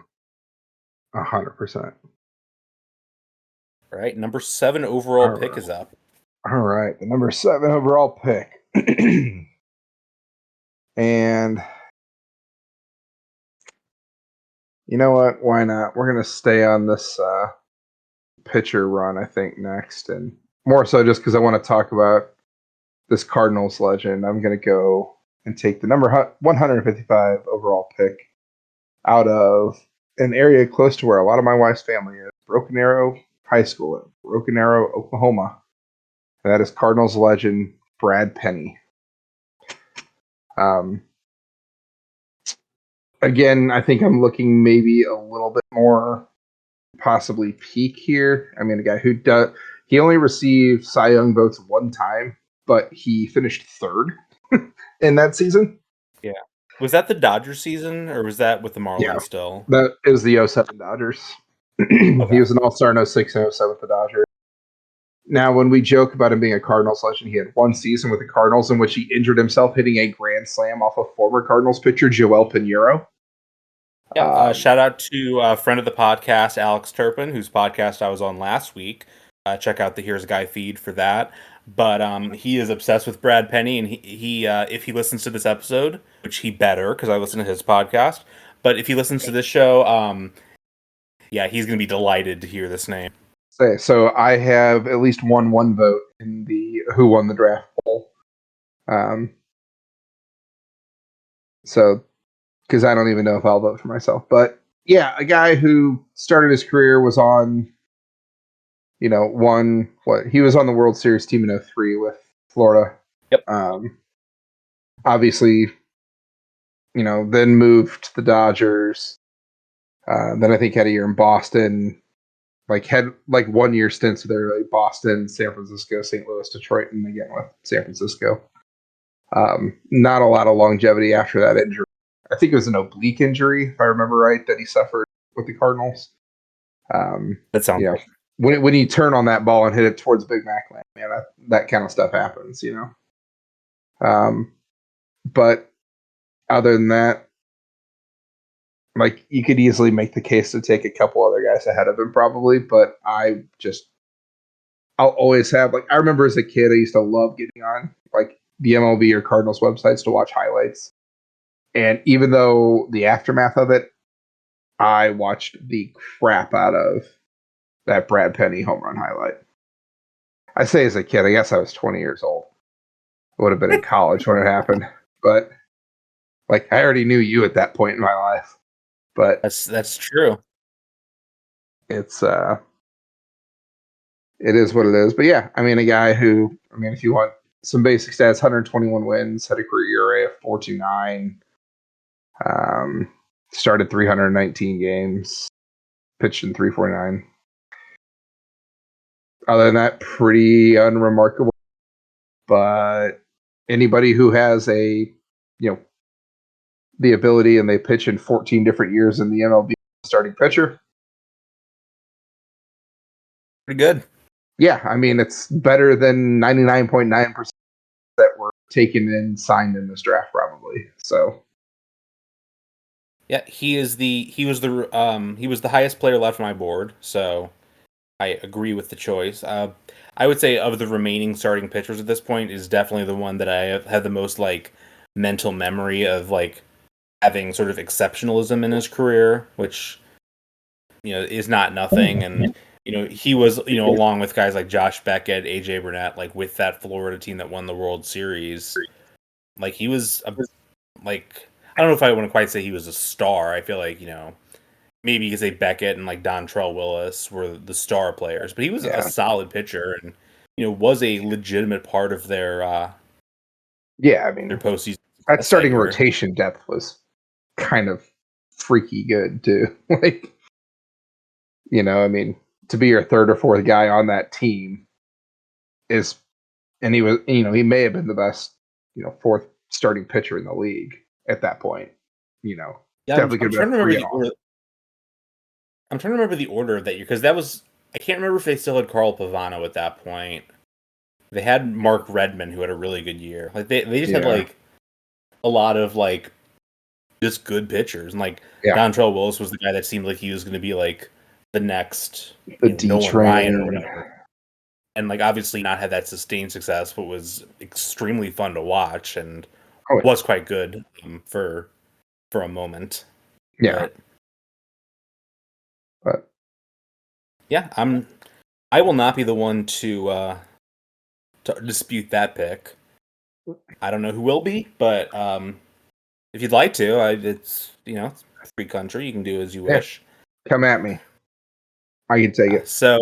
100%. All right, number 7 overall All pick right. is up. All right, the number 7 overall pick. And you know what? Why not? We're going to stay on this pitcher run, I think, next. And more so just because I want to talk about this Cardinals legend. I'm going to go and take the number 155 overall pick out of an area close to where a lot of my wife's family is, Broken Arrow High School in Broken Arrow, Oklahoma. And that is Cardinals legend Brad Penny. Um, Again, I think I'm looking maybe a little bit more possibly peak here. I mean, a guy who he only received Cy Young votes one time, but he finished third in that season. Yeah. Was that the Dodgers season, or was that with the Marlins Yeah. still? That is the 07 Dodgers. He Okay. was an All-Star in 06 and 07 with the Dodgers. Now, when we joke about him being a Cardinals legend, he had one season with the Cardinals in which he injured himself hitting a grand slam off of former Cardinals pitcher Joel Pinheiro. Yeah, shout out to a friend of the podcast, Alex Turpin, whose podcast I was on last week. Check out the Here's a Guy feed for that. But he is obsessed with Brad Penny, and he if he listens to this episode, which he better, because I listen to his podcast, but if he listens to this show, yeah, he's going to be delighted to hear this name. So I have at least one vote in the Who Won the Draft poll. So, because I don't even know if I'll vote for myself. But yeah, a guy who started his career was on, he was on the World Series team in 03 with Florida. Yep. Obviously, then moved to the Dodgers. Then I think had a year in Boston. Had 1 year stints there, like Boston, San Francisco, St. Louis, Detroit, and again with San Francisco. Not a lot of longevity after that injury. I think it was an oblique injury, if I remember right, that he suffered with the Cardinals. That sounds right. When you turn on that ball and hit it towards Big Mac Land, man, that kind of stuff happens, But other than that, you could easily make the case to take a couple other guys ahead of him, probably. But I'll always have I remember as a kid, I used to love getting on the MLB or Cardinals websites to watch highlights. And even though the aftermath of it, I watched the crap out of that Brad Penny home run highlight. I say as a kid, I guess I was 20 years old. I would have been in college when it happened. But I already knew you at that point in my life. But that's true. It's it is what it is. But yeah, I mean, a guy who, if you want some basic stats, 121 wins, had a career ERA of 4.29. Started 319 games, pitched in 349. Other than that, pretty unremarkable. But anybody who has the ability and they pitch in 14 different years in the MLB starting pitcher, pretty good. Yeah, I mean, it's better than 99.9% that were taken and signed in this draft, probably. So. Yeah, he was the highest player left on my board, so I agree with the choice. I would say of the remaining starting pitchers at this point is definitely the one that I have had the most mental memory of having sort of exceptionalism in his career, which is not nothing. And he was along with guys like Josh Beckett, AJ Burnett, with that Florida team that won the World Series. He was I don't know if I want to quite say he was a star. I feel maybe you could say Beckett and Dontrell Willis were the star players, but he was a solid pitcher and was a legitimate part of their their postseason. That starting rotation depth was kind of freaky good too. To be your third or fourth guy on that team and he was, he may have been the best, fourth starting pitcher in the league at that point. Definitely I'm trying to remember the order. I'm trying to remember the order of that year because I can't remember if they still had Carl Pavano at that point. They had Mark Redman, who had a really good year. They just had a lot of just good pitchers, and Dontrell Willis was the guy that seemed like he was going to be the next Nolan Ryan or whatever. And obviously not had that sustained success, but was extremely fun to watch and was quite good for a moment. Yeah. But yeah, I will not be the one to dispute that pick. I don't know who will be, but if you'd like to, it's it's a free country. You can do as you wish. Come at me. I can take it. So,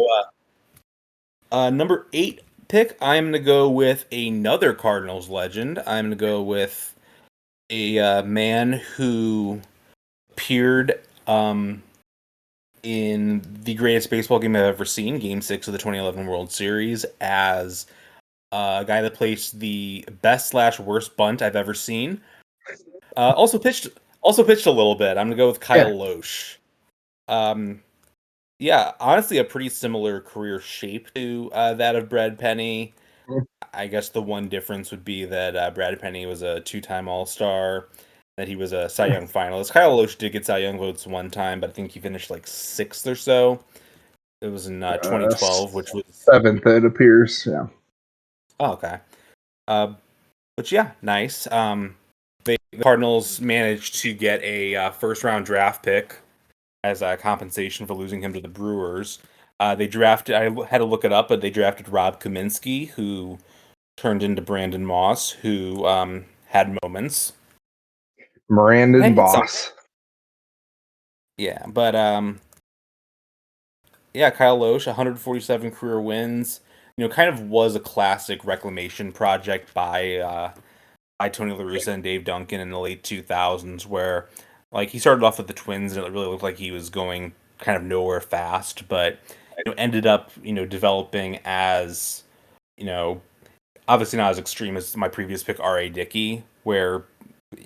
number 8 pick, I'm going to go with another Cardinals legend. I'm going to go with a man who appeared in the greatest baseball game I've ever seen, Game 6 of the 2011 World Series, as a guy that placed the best/worst bunt I've ever seen. Also pitched a little bit. I'm gonna go with Kyle Loesch. Yeah, honestly, a pretty similar career shape to that of Brad Penny. I guess the one difference would be that Brad Penny was a 2-time All-Star, that he was a Cy Young finalist. Kyle Loesch did get Cy Young votes one time, but I think he finished like 6th or so. It was in 2012, which was 7th, it appears. Yeah. Oh, okay. But yeah, nice. The Cardinals managed to get a first-round draft pick as a compensation for losing him to the Brewers. They drafted. I had to look it up, but they drafted Rob Kaminsky, who turned into Brandon Moss, who had moments. Mirandon Boss. Yeah, but yeah, Kyle Loesch, 147 career wins. Kind of was a classic reclamation project by Tony LaRussa and Dave Duncan in the late 2000s, where like he started off with the Twins and it really looked like he was going kind of nowhere fast, but ended up developing as obviously not as extreme as my previous pick R.A. Dickey, where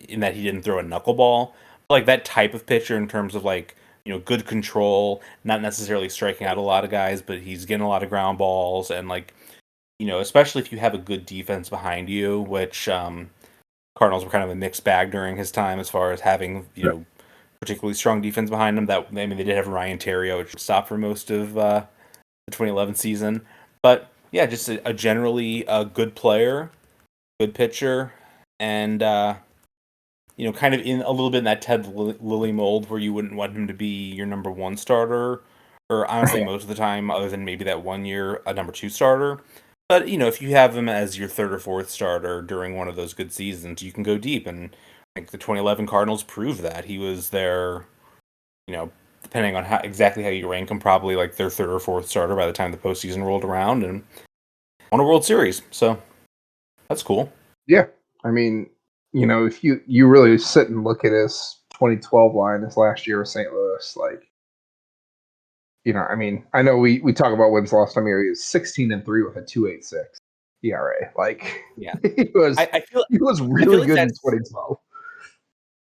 in that he didn't throw a knuckleball, but like that type of pitcher in terms of like good control, not necessarily striking out a lot of guys, but he's getting a lot of ground balls and like especially if you have a good defense behind you, which Cardinals were kind of a mixed bag during his time as far as having, particularly strong defense behind them. They did have Ryan Theriot, which stopped for most of the 2011 season. But yeah, just a generally good player, good pitcher, and kind of in a little bit in that Ted Lilly mold where you wouldn't want him to be your number one starter, or honestly most of the time, other than maybe that 1 year, a number 2 starter. But if you have him as your 3rd or 4th starter during one of those good seasons, you can go deep. And like the 2011 Cardinals proved that he was their, depending on exactly how you rank him, probably like their 3rd or 4th starter by the time the postseason rolled around and won a World Series. So that's cool. Yeah, I mean, if you really sit and look at his 2012 line, his last year with St. Louis, like. I know we talk about wins last time here. He was 16-3 with a 2.86 ERA. Like, yeah, he was. He was really good in 2012.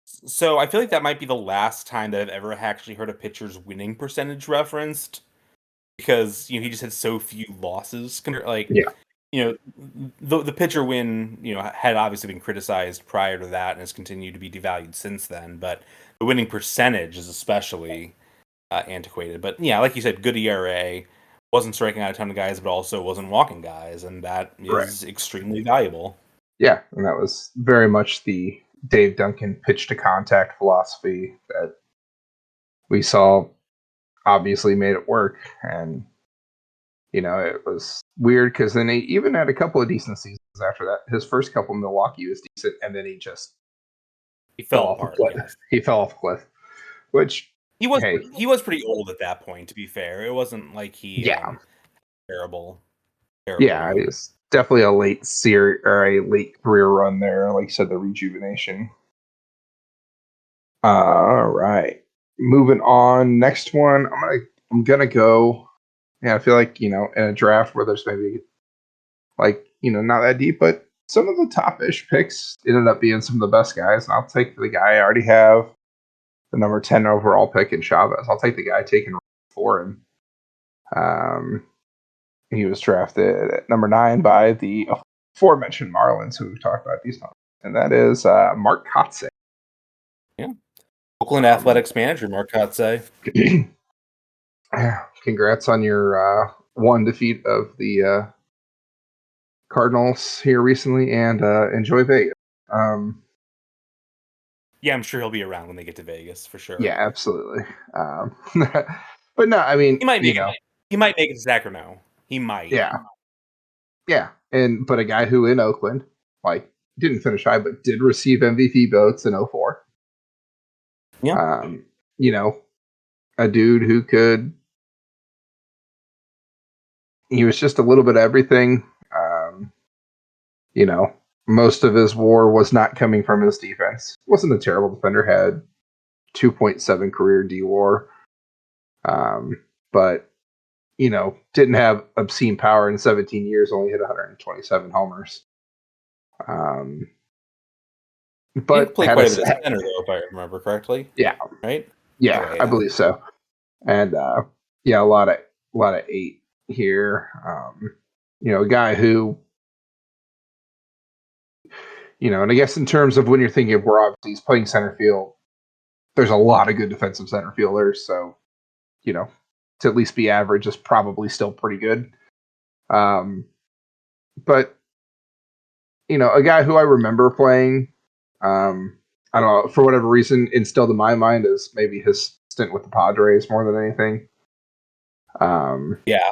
So I feel like that might be the last time that I've ever actually heard a pitcher's winning percentage referenced, because he just had so few losses. The pitcher win had obviously been criticized prior to that and has continued to be devalued since then. But the winning percentage is especially antiquated. But yeah, like you said, good ERA, wasn't striking out a ton of guys, but also wasn't walking guys, and that is extremely valuable. Yeah, and that was very much the Dave Duncan pitch to contact philosophy that we saw obviously made it work. And it was weird because then he even had a couple of decent seasons after that. His first couple in Milwaukee was decent, and then he fell off a cliff. Yes. He fell off a cliff, which he was pretty old at that point. To be fair, it wasn't like he terrible. Yeah, it was definitely a late series or a late career run there. Like you said, the rejuvenation. All right, moving on. Next one, I'm gonna go. Yeah, I feel like in a draft where there's maybe not that deep, but some of the top-ish picks ended up being some of the best guys. And I'll take the guy I already have, the number 10 overall pick in Chavez. I'll take the guy taken for him. He was drafted at number 9 by the aforementioned Marlins, who we've talked about these times, and that is Mark Kotsay. Yeah, Oakland Athletics manager Mark Kotsay. Congrats on your one defeat of the Cardinals here recently, and enjoy Vegas. Yeah, I'm sure he'll be around when they get to Vegas for sure. Yeah, absolutely. But no, I mean, he might make it to Sacramento. He might. Yeah. But a guy who in Oakland, didn't finish high, but did receive MVP votes in 2004. Yeah. A dude who he was just a little bit of everything. Most of his WAR was not coming from his defense. Wasn't a terrible defender, had 2.7 career D WAR. But didn't have obscene power in 17 years. Only hit 127 homers. He did But play had quite a bit of a center, though, if I remember correctly. yeah, Right? yeah, Okay, I yeah. believe so. And a lot of 8 here. A guy who and I guess in terms of when you're thinking of where obviously he's playing center field, there's a lot of good defensive center fielders. So, to at least be average is probably still pretty good. But, a guy who I remember playing, I don't know, for whatever reason, instilled in my mind is maybe his stint with the Padres more than anything. Yeah,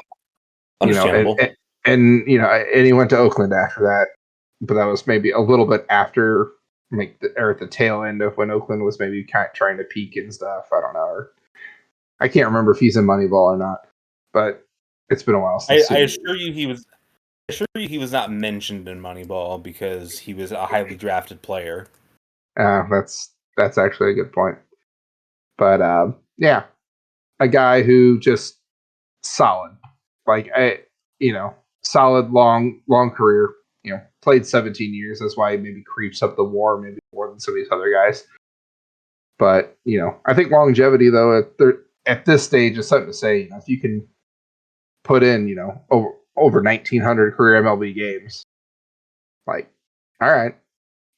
You know, and, understandable. and and he went to Oakland after that, but that was maybe a little bit after, or at the tail end of when Oakland was maybe kind of trying to peak and stuff. I don't know, or I can't remember if he's in Moneyball or not, but it's been a while since. I assure you he was not mentioned in Moneyball because he was a highly drafted player. That's actually a good point. But yeah, a guy who just solid, like solid long career. Played 17 years. That's why he maybe creeps up the WAR maybe more than some of these other guys. But I think longevity though at this stage is something to say. If you can put in over 1,900 career MLB games, like all right,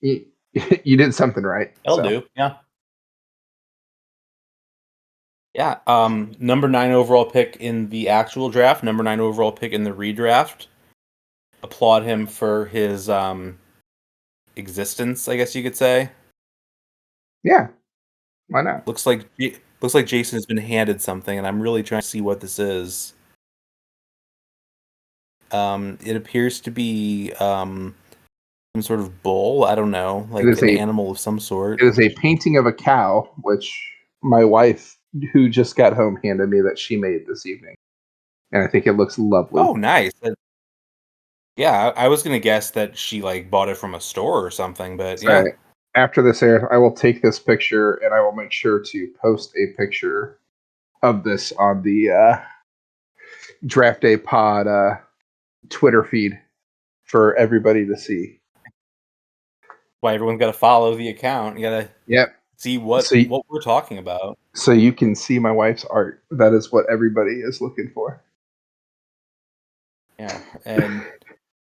you did something right. That'll do. Yeah. Yeah. Number 9 overall pick in the actual draft. Number 9 overall pick in the redraft. Applaud him for his existence, I guess you could say. Yeah. Why not? Looks like Jason has been handed something, and I'm really trying to see what this is. It appears to be some sort of bull. I don't know, like an animal of some sort. It is a painting of a cow, which my wife, who just got home, handed me that she made this evening, and I think it looks lovely. Oh, nice. Yeah, I was gonna guess that she bought it from a store or something, but yeah. Right. After this air, I will take this picture and I will make sure to post a picture of this on the Draft Day Pod Twitter feed for everybody to see. Why everyone's got to follow the account. You got to see what we're talking about. So you can see my wife's art. That is what everybody is looking for. Yeah, and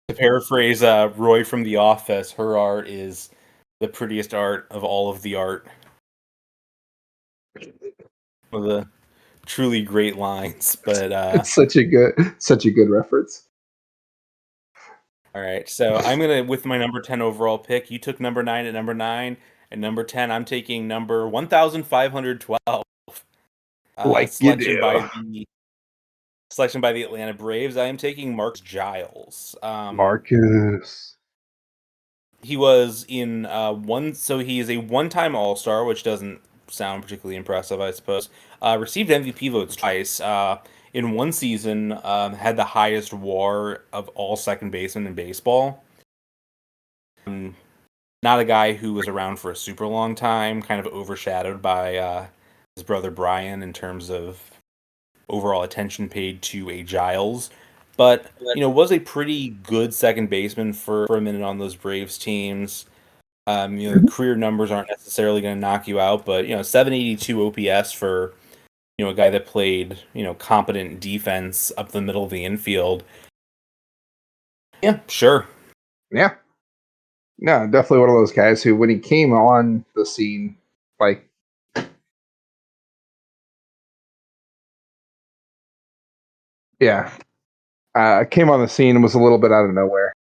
to paraphrase Roy from The Office, her art is the prettiest art of all of the art. One of the truly great lines, but it's such a good reference. All right, so I'm gonna with my number 10 overall pick. You took number 9 at number 9, and number 10 I'm taking number 1,512. Selection by the Atlanta Braves. I am taking Marcus Giles. Marcus. He was in so he is a one-time All-Star, which doesn't sound particularly impressive, I suppose. Received MVP votes twice. In one season, had the highest WAR of all second basemen in baseball. Not a guy who was around for a super long time, kind of overshadowed by his brother Brian in terms of overall attention paid to a Giles. But, was a pretty good second baseman for a minute on those Braves teams. The career numbers aren't necessarily going to knock you out, but, 782 OPS for, a guy that played, competent defense up the middle of the infield. Yeah, sure. Yeah. No, definitely one of those guys who, when he came on the scene, came on the scene and was a little bit out of nowhere.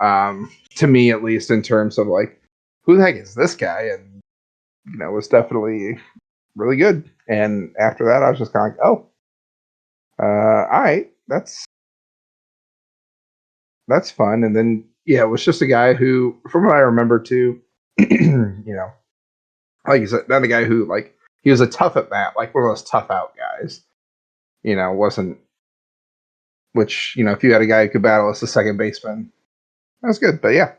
To me, at least, in terms of who the heck is this guy? And was definitely really good. And after that, I was just kind of all right, that's fun. And then it was just a guy who, from what I remember too, like you said, not a guy who he was a tough at bat, like one of those tough out guys. Wasn't. Which, if you had a guy who could battle as a second baseman, that was good. But yeah,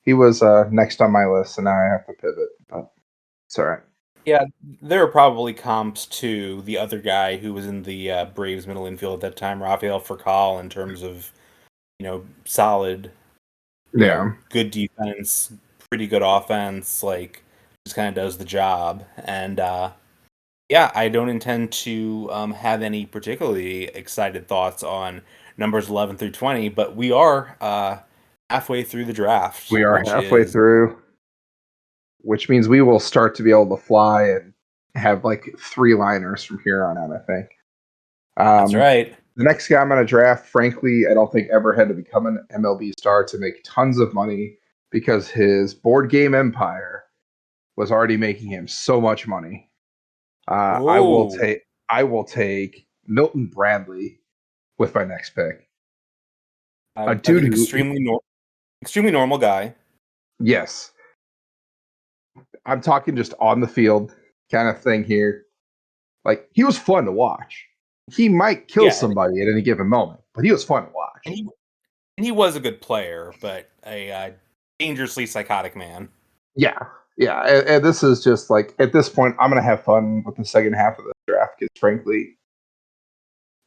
he was next on my list, and now I have to pivot. But it's all right. Yeah, there are probably comps to the other guy who was in the Braves middle infield at that time, Rafael Furcal, in terms of solid, Yeah, good defense, pretty good offense, like just kind of does the job. And yeah, I don't intend to have any particularly excited thoughts on numbers 11 through 20, but we are halfway through the draft, we are which halfway is through, which means we will start to be able to fly and have like 3-liners from here on out, I think. that's Um, right. the next guy I'm going to draft, frankly, I don't think ever had to become an MLB star to make tons of money because his board game empire was already making him so much money. I will Oh, take Milton Bradley with my next pick. A I dude think who, extremely normal guy. yes, I'm talking just on the field kind of thing here. Like he was fun to watch. He might kill Yeah, somebody at any given moment, but he was fun to and watch. he was a good player, but a dangerously psychotic man. Yeah, yeah. And this is just like at this point, I'm gonna have fun with the second half of the draft because frankly,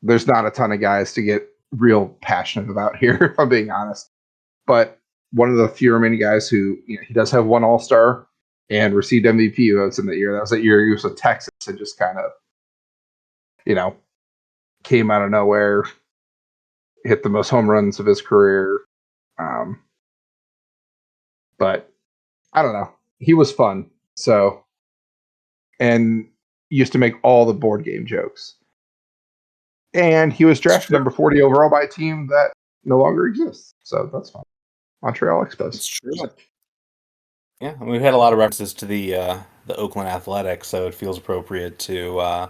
there's not a ton of guys to get real passionate about here, if I'm being honest. But one of the few remaining guys who he does have one All Star and received MVP votes in the year. That was that year he was with Texas and just kind of you know came out of nowhere, hit the most home runs of his career. Um, but I don't know. He was fun. So and used to make all the board game jokes. And he was It's drafted true. number 40 overall by a team that no longer exists. So that's fine. Montreal Expos. It's true. Yeah, we've had a lot of references to the Oakland Athletics, so it feels appropriate to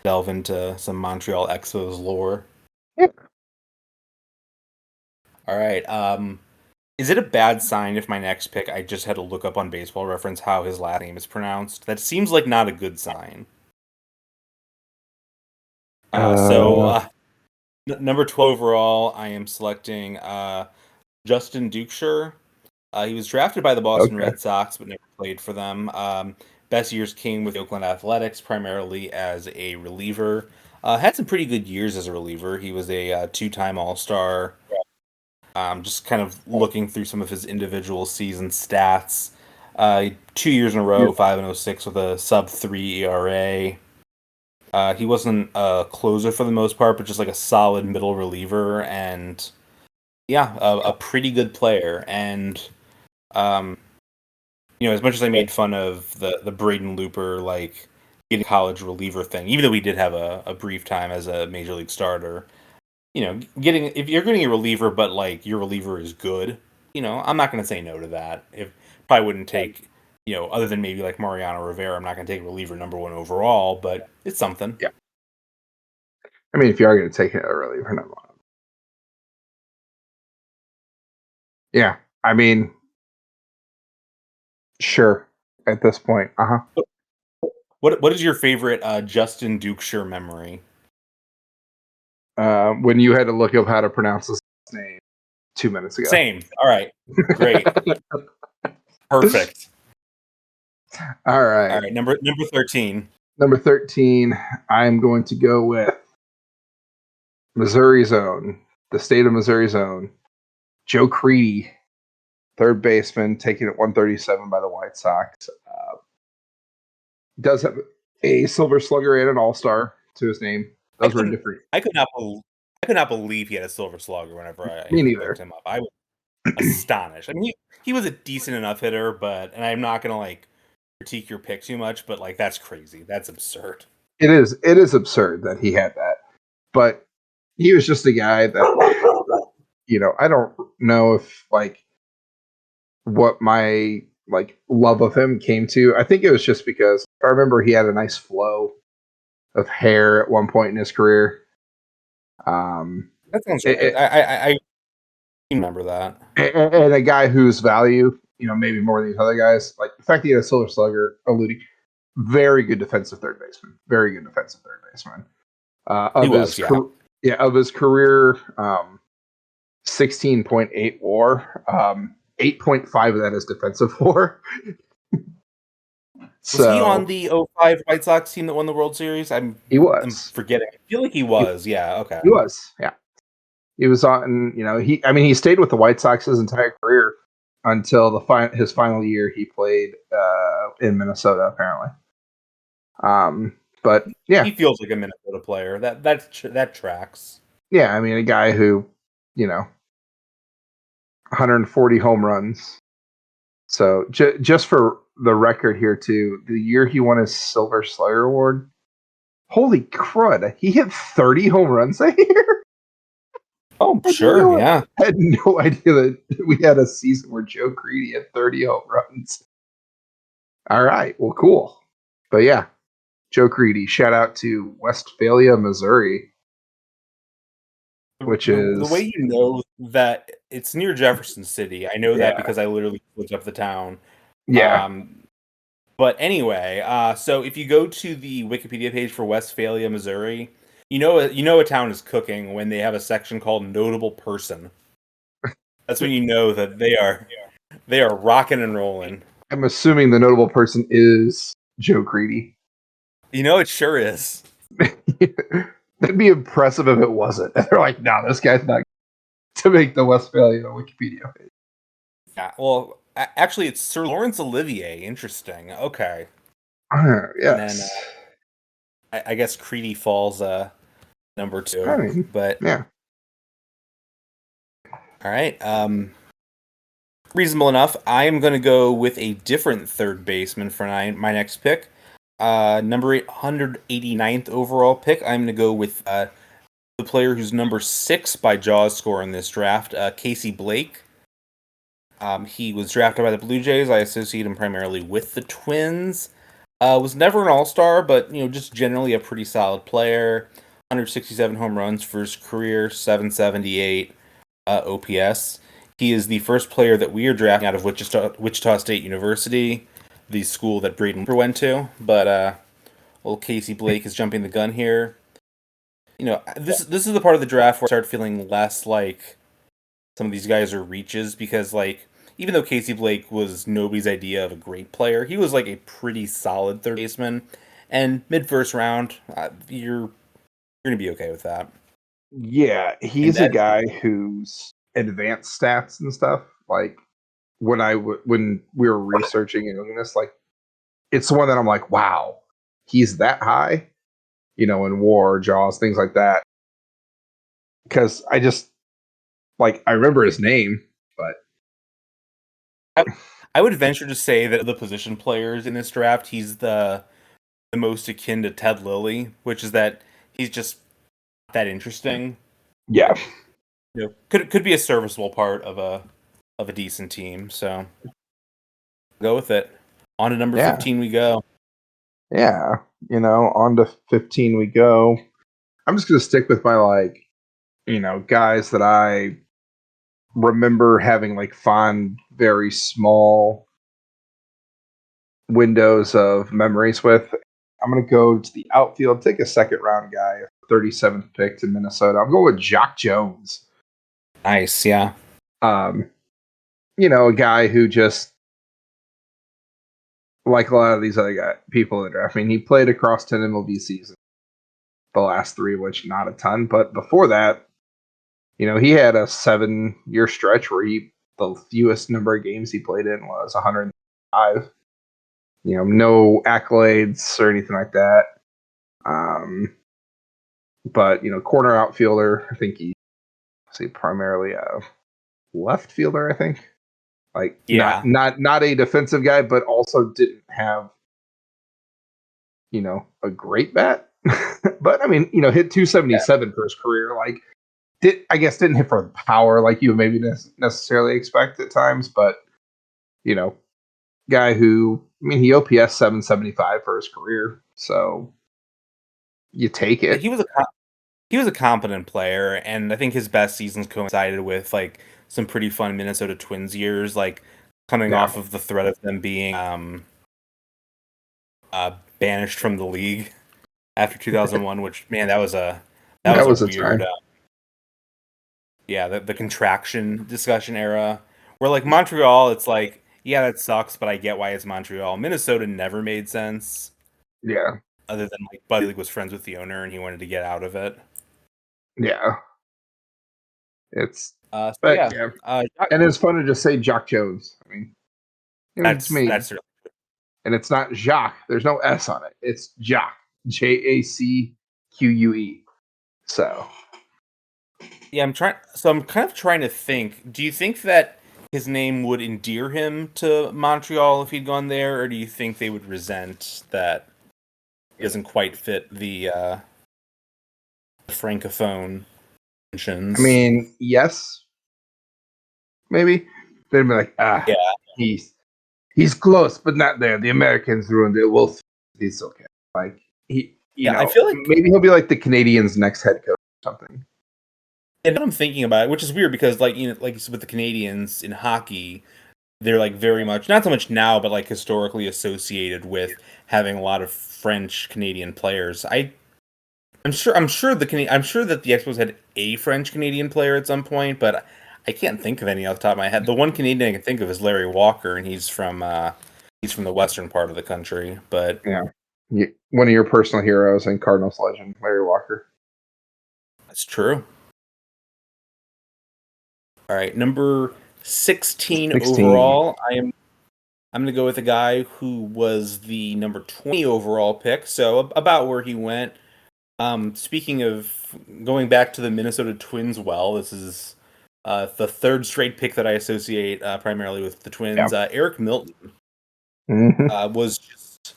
delve into some Montreal Expos lore. Yeah. All right. Is it a bad sign if my next pick I just had to look up on Baseball Reference how his last name is pronounced? That seems like not a good sign. So Uh, number 12 overall, I am selecting Justin Dukeshire. He was drafted by the Boston okay. Red Sox, but never played for them. Best years came with the Oakland Athletics, primarily as a reliever. Had some pretty good years as a reliever. He was a two-time All-Star. Just kind of looking through some of his individual season stats. 2 years in a row, 5.06 with a sub-3 ERA. He wasn't a closer for the most part, but just like a solid middle reliever, and yeah, a pretty good player. And um, as much as I made fun of the Braden Looper like getting college reliever thing, even though we did have a brief time as a major league starter, getting if you're getting a reliever, but like your reliever is good, I'm not going to say no to that. If probably wouldn't take, other than maybe like Mariano Rivera, I'm not going to take reliever number one overall, but it's something. Yeah. I mean, if you are going to take it early, we're not wrong. Yeah. I mean, sure. At this point, What is your favorite Justin Dukeshire memory? when you had to look up how to pronounce his name 2 minutes ago. Same. All right. Great. Perfect. All All right. right. Number 13. Number 13, I'm going to go with Missouri's own, the state of Missouri's own, Joe Creedy, third baseman, taken at 137 by the White Sox. Does have a Silver Slugger and an All Star to his name. I Those were couldn't. different. I could not. I could not believe he had a silver slugger. Whenever Me looked neither. him up, I was astonished. I mean, he was a decent enough hitter, but and I'm not gonna like critique your pick too much, but like that's crazy. That's absurd. It is. It is absurd that he had that, but he was just a guy that I don't know if like what my like love of him came to. I think it was just because I remember he had a nice flow of hair at one point in his career. Um, That sounds it, right. it, I remember that. and a guy whose value, maybe more than these other guys, like the fact that he had a Silver Slugger, alluding, very good defensive third baseman, very good defensive third baseman. He Of his was, yeah. of his career, 16.8 WAR, 8.5 of that is defensive WAR. Was he on So the '05 White Sox team that won the World Series? I'm he forgetting. I feel like he he, was. Yeah. Okay. he was, yeah. He was on, he stayed with the White Sox his entire career until his final year. He played in Minnesota, apparently. But yeah, He feels like a Minnesota player. That tracks. yeah. I mean, a guy who, 140 home runs. So just for the record here, too, the year he won his Silver Slugger Award, holy crud, he hit 30 home runs that year. Oh, sure, yeah. I had no idea that we had a season where Joe Creedy had 30 home runs. All right, well, cool. But yeah, Joe Creedy. Shout out to Westphalia, Missouri, which The way is you know that it's near Jefferson City, I know that yeah, because I literally looked up the town. yeah. But anyway, so if you go to the Wikipedia page for Westphalia, Missouri, you know a town is cooking when they have a section called Notable Person. That's when you know that they are rocking and rolling. I'm assuming the notable person is Joe Creedy. You know, it sure is. That'd be impressive if it wasn't. They're like, no, this guy's not to make the Westphalia Wikipedia page. Yeah, well, actually, it's Sir Lawrence Olivier. Interesting. Okay. Yes. And then I guess Creedy falls number 2. I mean, But yeah. all right. Reasonable enough. I am going to go with a different third baseman for my next pick. Number 189th overall pick. I'm going to go with the player who's number 6 by Jaws score in this draft, Casey Blake. He was drafted by the Blue Jays. I associate him primarily with the Twins. Was never an all-star, but just generally a pretty solid player. 167 home runs for his career, 778 OPS. He is the first player that we are drafting out of Wichita State University, the school that Braden Looper went to. But old Casey Blake is jumping the gun here. This is the part of the draft where I start feeling less like some of these guys are reaches because, even though Casey Blake was nobody's idea of a great player, he was a pretty solid third baseman. And mid-first round, you're going to be okay with that. Yeah, he's a guy whose advanced stats and stuff, like when we were researching and doing this, it's the one that I'm like, wow, he's that high, in WAR, Jaws, things like that. Because I just I remember his name, but I would venture to say that of the position players in this draft, he's the most akin to Ted Lilly, which is that he's just that interesting. Yeah. Could be a serviceable part of a decent team. So go with it. On to number 15 we go. Yeah, on to 15 we go. I'm just gonna stick with my guys that I remember having fond, very small windows of memories with. I'm gonna go to the outfield, take a second round guy, 37th pick to Minnesota. I'm going with Jock Jones. Nice, yeah. A guy who just, like a lot of these other people in the draft. I mean, he played across 10 MLB seasons, the last 3, which not a ton, but before that, he had a 7-year stretch where the fewest number of games he played in was 105. No accolades or anything like that. But corner outfielder. I think he primarily a left fielder. I think not a defensive guy, but also didn't have a great bat. But I mean, hit 277 for his career. Didn't hit for the power like you would maybe necessarily expect at times, but guy who, he OPS 775 for his career, so you take it. He was a competent player, and I think his best seasons coincided with some pretty fun Minnesota Twins years, coming off of the threat of them being banished from the league after 2001. Which, man, that was a weird. The contraction discussion era, where Montreal, it's Yeah, that sucks, but I get why it's Montreal. Minnesota never made sense, Yeah, other than like Buddy League was friends with the owner and he wanted to get out of it. yeah. It's So but yeah, yeah, and it's fun to just say Jock Jones. I mean, it's made, that's and it's not Jacques. There's no S on it. It's Jock, Jacque. So yeah. I'm kind of trying to think. Do you think that his name would endear him to Montreal if he'd gone there, or do you think they would resent that he doesn't quite fit the francophone I mentions? mean, yes, maybe they'd be like, Yeah, he's he's close, but not there. The Americans ruined it. Well, he's okay. Like he, yeah. I feel like maybe he'll be like the Canadians' next head coach or something. and I'm thinking about it, which is weird because like like you said with the Canadians in hockey, they're like very much not so much now, but like historically associated with having a lot of French Canadian players. I'm sure that the Expos had a French Canadian player at some point, but I can't think of any off the top of my head. The one Canadian I can think of is Larry Walker, and he's from the western part of the country. But Yeah, one of your personal heroes and Cardinals legend, Larry Walker. that's true. All right, number 16 16. overall. I'm going to go with a guy who was the number 20 overall pick, so about where he went. Speaking of going back to the Minnesota Twins, this is the third straight pick that I associate primarily with the Yeah. Twins. Eric Milton Mm-hmm. was just,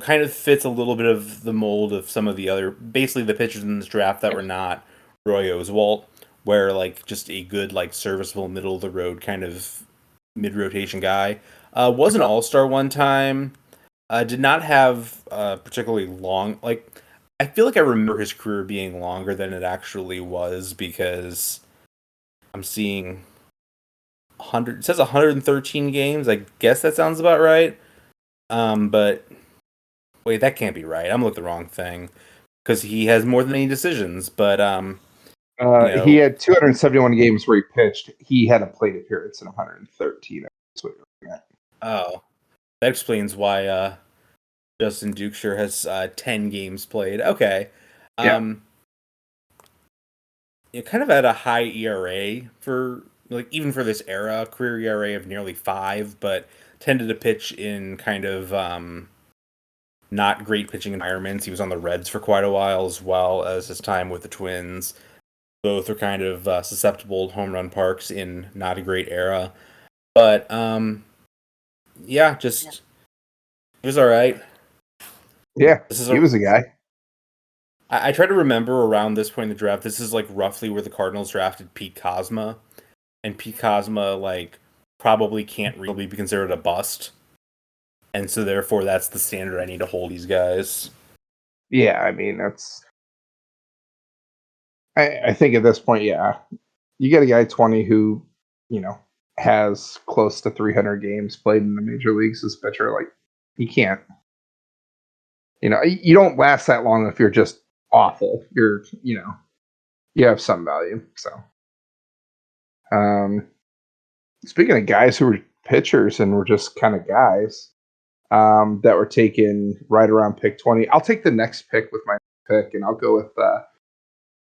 kind of fits a little bit of the mold of some of the other, basically the pitchers in this draft that were not Roy Oswalt, where like just a good, like serviceable, middle of the road kind of mid rotation guy. Was an all star one time. Did not have particularly long, like I feel like I remember his career being longer than it actually was because I'm seeing 100. It says 113 games. I guess that sounds about right. But wait, that can't be right. I'm looking at the wrong thing because he has more than any decisions. But He had 271 games where he pitched. He had a plate appearance in 113. That's what you're looking at. oh, that explains why Justin Dukeshire has 10 games played. Okay. Yeah. Um, kind of at a high ERA for like even for this era, career ERA of nearly 5, but tended to pitch in kind of not great pitching environments. He was on the Reds for quite a while as well as his time with the Twins. Both are kind of susceptible home run parks in not a great era, but yeah, just he was all right. Yeah. This is He was a guy. I try to remember around this point in the draft. This is like roughly where the Cardinals drafted Pete Kozma, and Pete Kozma like probably can't really be considered a bust, and so therefore that's the standard I need to hold these guys. Yeah. I mean, that's. I think at this point, yeah, you get a guy 20 who, you know, has close to 300 games played in the major leagues as a pitcher. Like, you can't. You don't last that long if you're just awful. You have some value. So, um, speaking of guys who were pitchers and were just kind of guys that were taken right around pick 20, I'll take the next pick with my pick, and I'll go with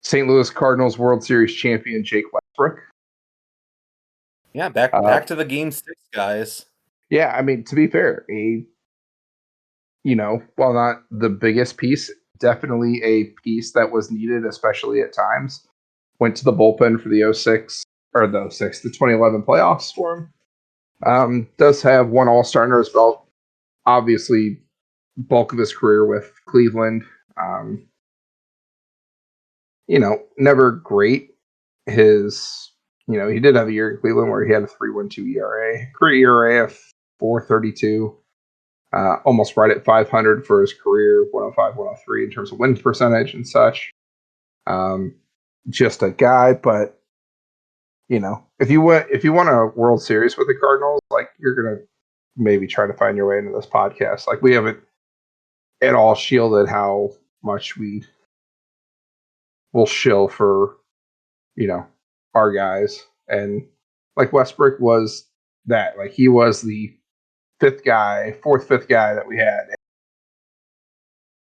St. Louis Cardinals World Series champion Jake Westbrook. Yeah, Uh, back to the game 6, guys. yeah, I mean, to be fair, while not the biggest piece, definitely a piece that was needed, especially at times. Went to the bullpen for the the 2011 playoffs for him. Does have one All-Star under his belt. Obviously, bulk of his career with Cleveland. Um, Never great. He did have a year in Cleveland where he had a 3.12 ERA, career ERA of 4.32. Almost right at 500 for his career, 105, 103 in terms of win percentage and such. Just a guy, but if you want a World Series with the Cardinals, like you're gonna maybe try to find your way into this podcast. Like we haven't at all shielded how much we will shill for our guys, and like Westbrook was that. Like he was the fifth, fifth guy that we had.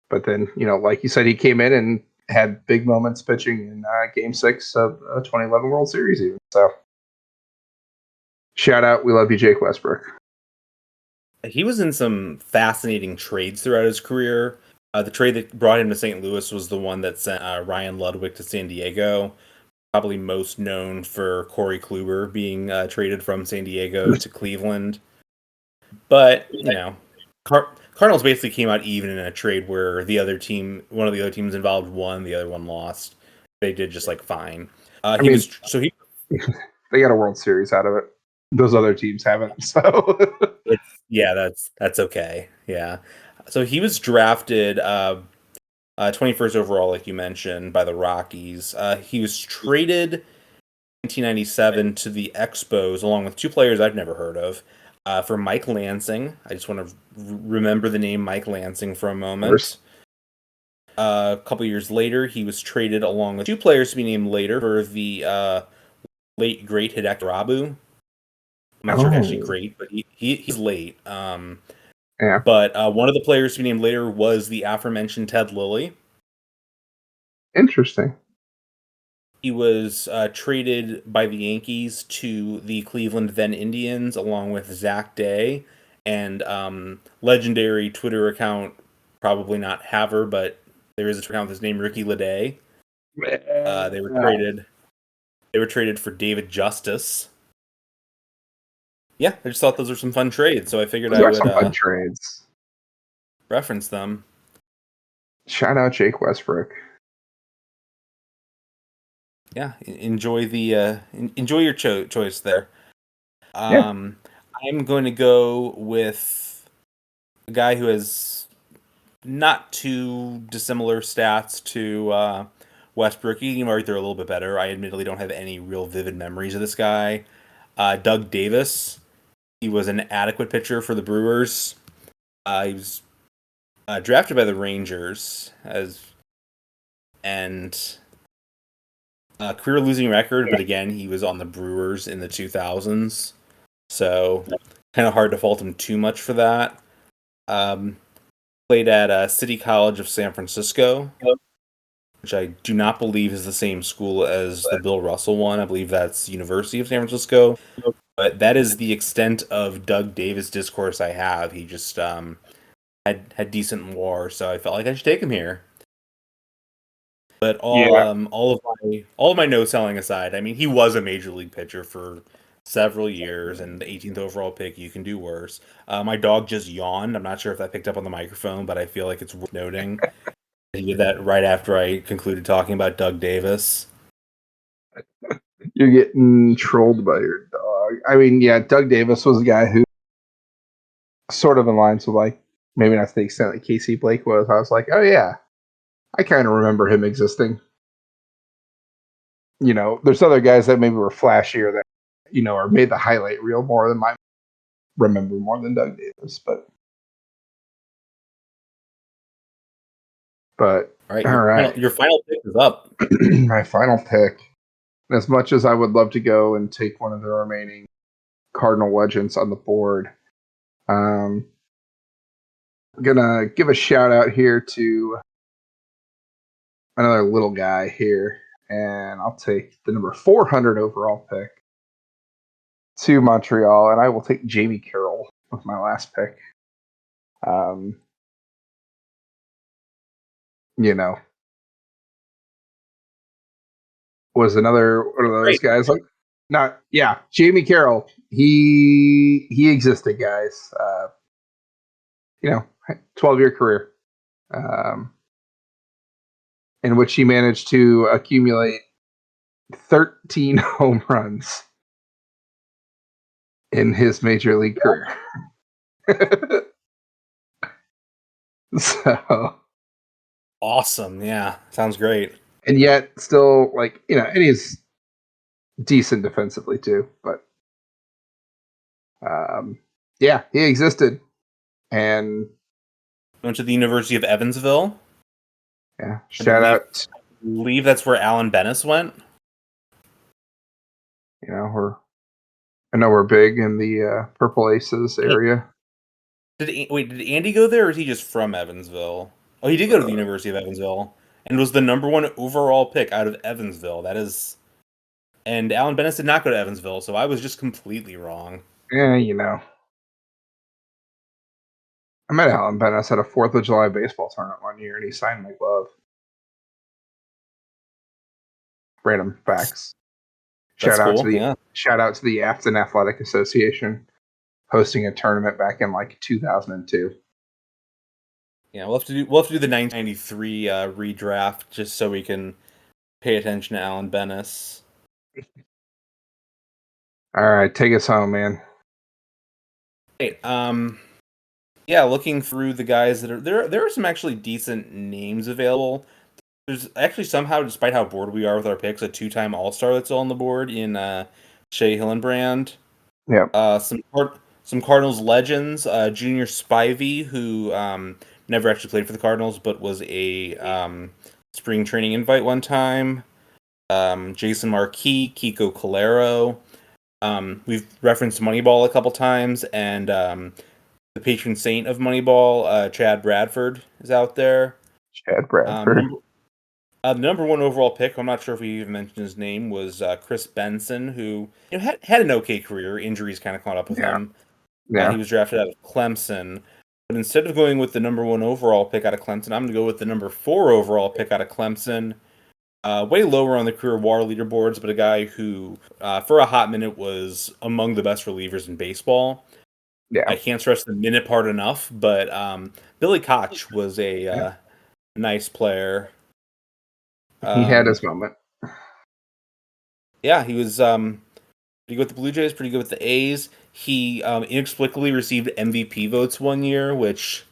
But then, like you said, he came in and had big moments pitching in Game 6 of 2011 World Series even. So, shout out. We love you, Jake Westbrook. He was in some fascinating trades throughout his career. The trade that brought him to St. Louis was the one that sent Ryan Ludwig to San Diego. Probably most known for Corey Kluber being traded from San Diego to Cleveland. But, Cardinals basically came out even in a trade where one of the other teams involved won, the other one lost. They did just fine. They got a World Series out of it. Those other teams haven't, so that's okay. Yeah. So he was drafted 21st overall, like you mentioned, by the Rockies. He was traded in 1997 to the Expos, along with two players I've never heard of, for Mike Lansing. I just want to remember the name Mike Lansing for a moment. A couple years later, he was traded along with two players to be named later for the late, great Hideki Rabu. I'm not sure if actually great, but he's late. Yeah. But one of the players to be named later was the aforementioned Ted Lilly. Interesting. He was traded by the Yankees to the Cleveland then Indians, along with Zach Day and legendary Twitter account, probably not Haver, but there is a account with his name, Ricky Leday. They were traded for David Justice. Yeah, I just thought those were some fun trades, so I figured I would some fun trades. Reference them. Shout out Jake Westbrook. Yeah, enjoy your choice there. I'm going to go with a guy who has not too dissimilar stats to Westbrook. He can right there a little bit better. I admittedly don't have any real vivid memories of this guy. Doug Davis. He was an adequate pitcher for the Brewers. He was drafted by the Rangers career losing record, but again, he was on the Brewers in the 2000s, so kind of hard to fault him too much for that. Played at City College of San Francisco, which I do not believe is the same school as the Bill Russell one. I believe that's University of San Francisco. But that is the extent of Doug Davis discourse I have. He just had decent WAR, so I felt like I should take him here. But all of my no selling aside, I mean, he was a major league pitcher for several years, and the 18th overall pick, you can do worse. My dog just yawned. I'm not sure if that picked up on the microphone, but I feel like it's worth noting. He did that right after I concluded talking about Doug Davis. You're getting trolled by your dog. I mean, yeah, Doug Davis was a guy who sort of in lines with maybe not to the extent that Casey Blake was. I was like, oh yeah, I kind of remember him existing. There's other guys that maybe were flashier that, or made the highlight reel more than I remember more than Doug Davis. But all right. Your final pick is up. My final pick. As much as I would love to go and take one of the remaining Cardinal legends on the board, I'm gonna give a shout out here to another little guy here, and I'll take the number 400 overall pick to Montreal, and I will take Jamie Carroll with my last pick. Was another one of those guys Jamie Carroll. He existed, guys. 12-year career, in which he managed to accumulate 13 home runs in his major league career. So awesome. Yeah, sounds great. And yet still and he's decent defensively too, but he existed. And went to the University of Evansville. Yeah, shout out. I believe that's where Alan Bennis went. Or I know we're big in the Purple Aces area. Did Andy go there, or is he just from Evansville? Oh, he did go to the University of Evansville, and was the number 1 overall pick out of Evansville. That is, and Alan Bennis did not go to Evansville, so I was just completely wrong. Yeah, you know. I met Alan Bennis at a 4th of July baseball tournament one year, and he signed my glove. Random facts. That's Shout out cool. Yeah. to the Afton Athletic Association hosting a tournament back in like 2002. Yeah, we'll have to do the 1993 redraft just so we can pay attention to Alan Bennis. All right, take us home, man. Hey, yeah, looking through the guys that are there are some actually decent names available. There's actually somehow, despite how bored we are with our picks, a 2-time All-Star that's on the board in Shea Hillenbrand. Yep. Some Cardinals legends, Junior Spivey, who never actually played for the Cardinals, but was a spring training invite one time. Jason Marquis, Kiko Calero. We've referenced Moneyball a couple times, and the patron saint of Moneyball, Chad Bradford, is out there. Chad Bradford. Number 1 overall pick, I'm not sure if we even mentioned his name, was Chris Benson, who had an okay career. Injuries kind of caught up with him. Yeah. He was drafted out of Clemson. But instead of going with the number 1 overall pick out of Clemson, I'm going to go with the number 4 overall pick out of Clemson. Way lower on the career WAR leaderboards, but a guy who, for a hot minute, was among the best relievers in baseball. Yeah. I can't stress the minute part enough, but Billy Koch was a nice player. He had his moment. Yeah, he was pretty good with the Blue Jays, pretty good with the A's. He inexplicably received MVP votes one year, which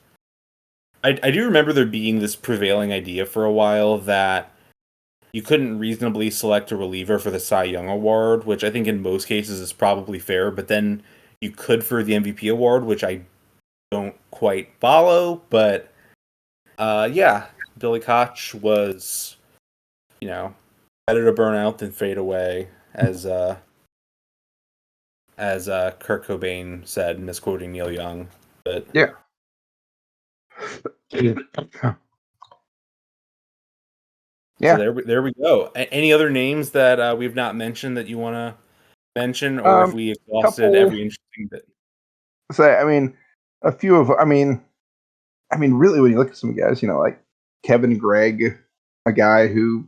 I do remember there being this prevailing idea for a while that you couldn't reasonably select a reliever for the Cy Young Award, which I think in most cases is probably fair, but then you could for the MVP award, which I don't quite follow. But yeah, Billy Koch was, better to burn out than fade away, as Kurt Cobain said, misquoting Neil Young. But yeah. So there we go. Any other names that we've not mentioned that you want to mention, or if we exhausted every interesting bit? A few of, really, when you look at some guys, like Kevin Gregg, a guy who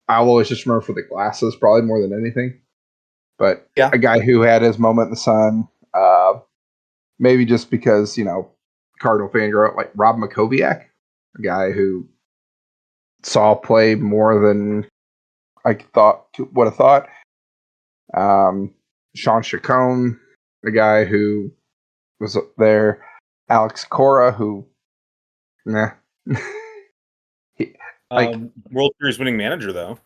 I'll always just remember for the glasses, probably more than anything. But yeah, a guy who had his moment in the sun, maybe just because, Cardinal fan girl, like Rob Makoviak, a guy who saw play more than I would have thought. Sean Chacon, a guy who was there. Alex Cora, who, nah. World Series winning manager, though.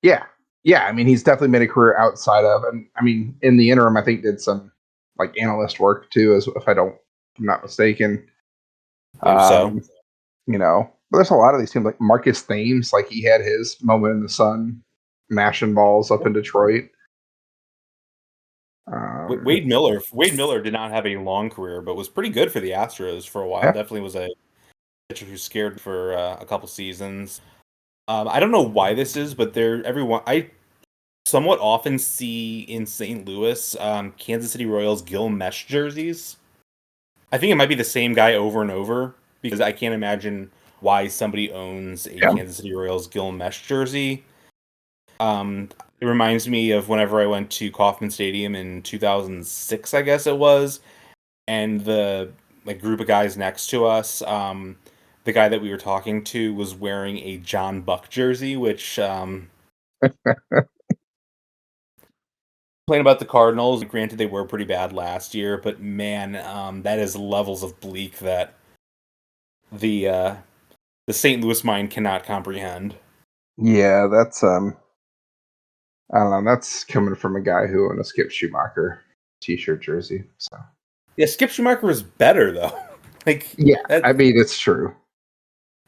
Yeah. He's definitely made a career outside of, and in the interim, I think did some like analyst work too, if I'm not mistaken. So, but there's a lot of these teams like Marcus Thames, like he had his moment in the sun, mashing balls up in Detroit. Wade Miller did not have a long career, but was pretty good for the Astros for a while. Yeah. Definitely was a pitcher who scared for a couple seasons. I don't know why this is, but I somewhat often see in St. Louis Kansas City Royals Gil Mesh jerseys. I think it might be the same guy over and over, because I can't imagine why somebody owns a Kansas City Royals Gil Mesh jersey. It reminds me of whenever I went to Kauffman Stadium in 2006, I guess it was, and the group of guys next to us, the guy that we were talking to was wearing a John Buck jersey, which playing about the Cardinals, granted they were pretty bad last year, but man, that is levels of bleak that the St. Louis mind cannot comprehend. Yeah, that's I don't know. That's coming from a guy who owned a Skip Schumacher t-shirt jersey. So yeah, Skip Schumacher was better though. it's true.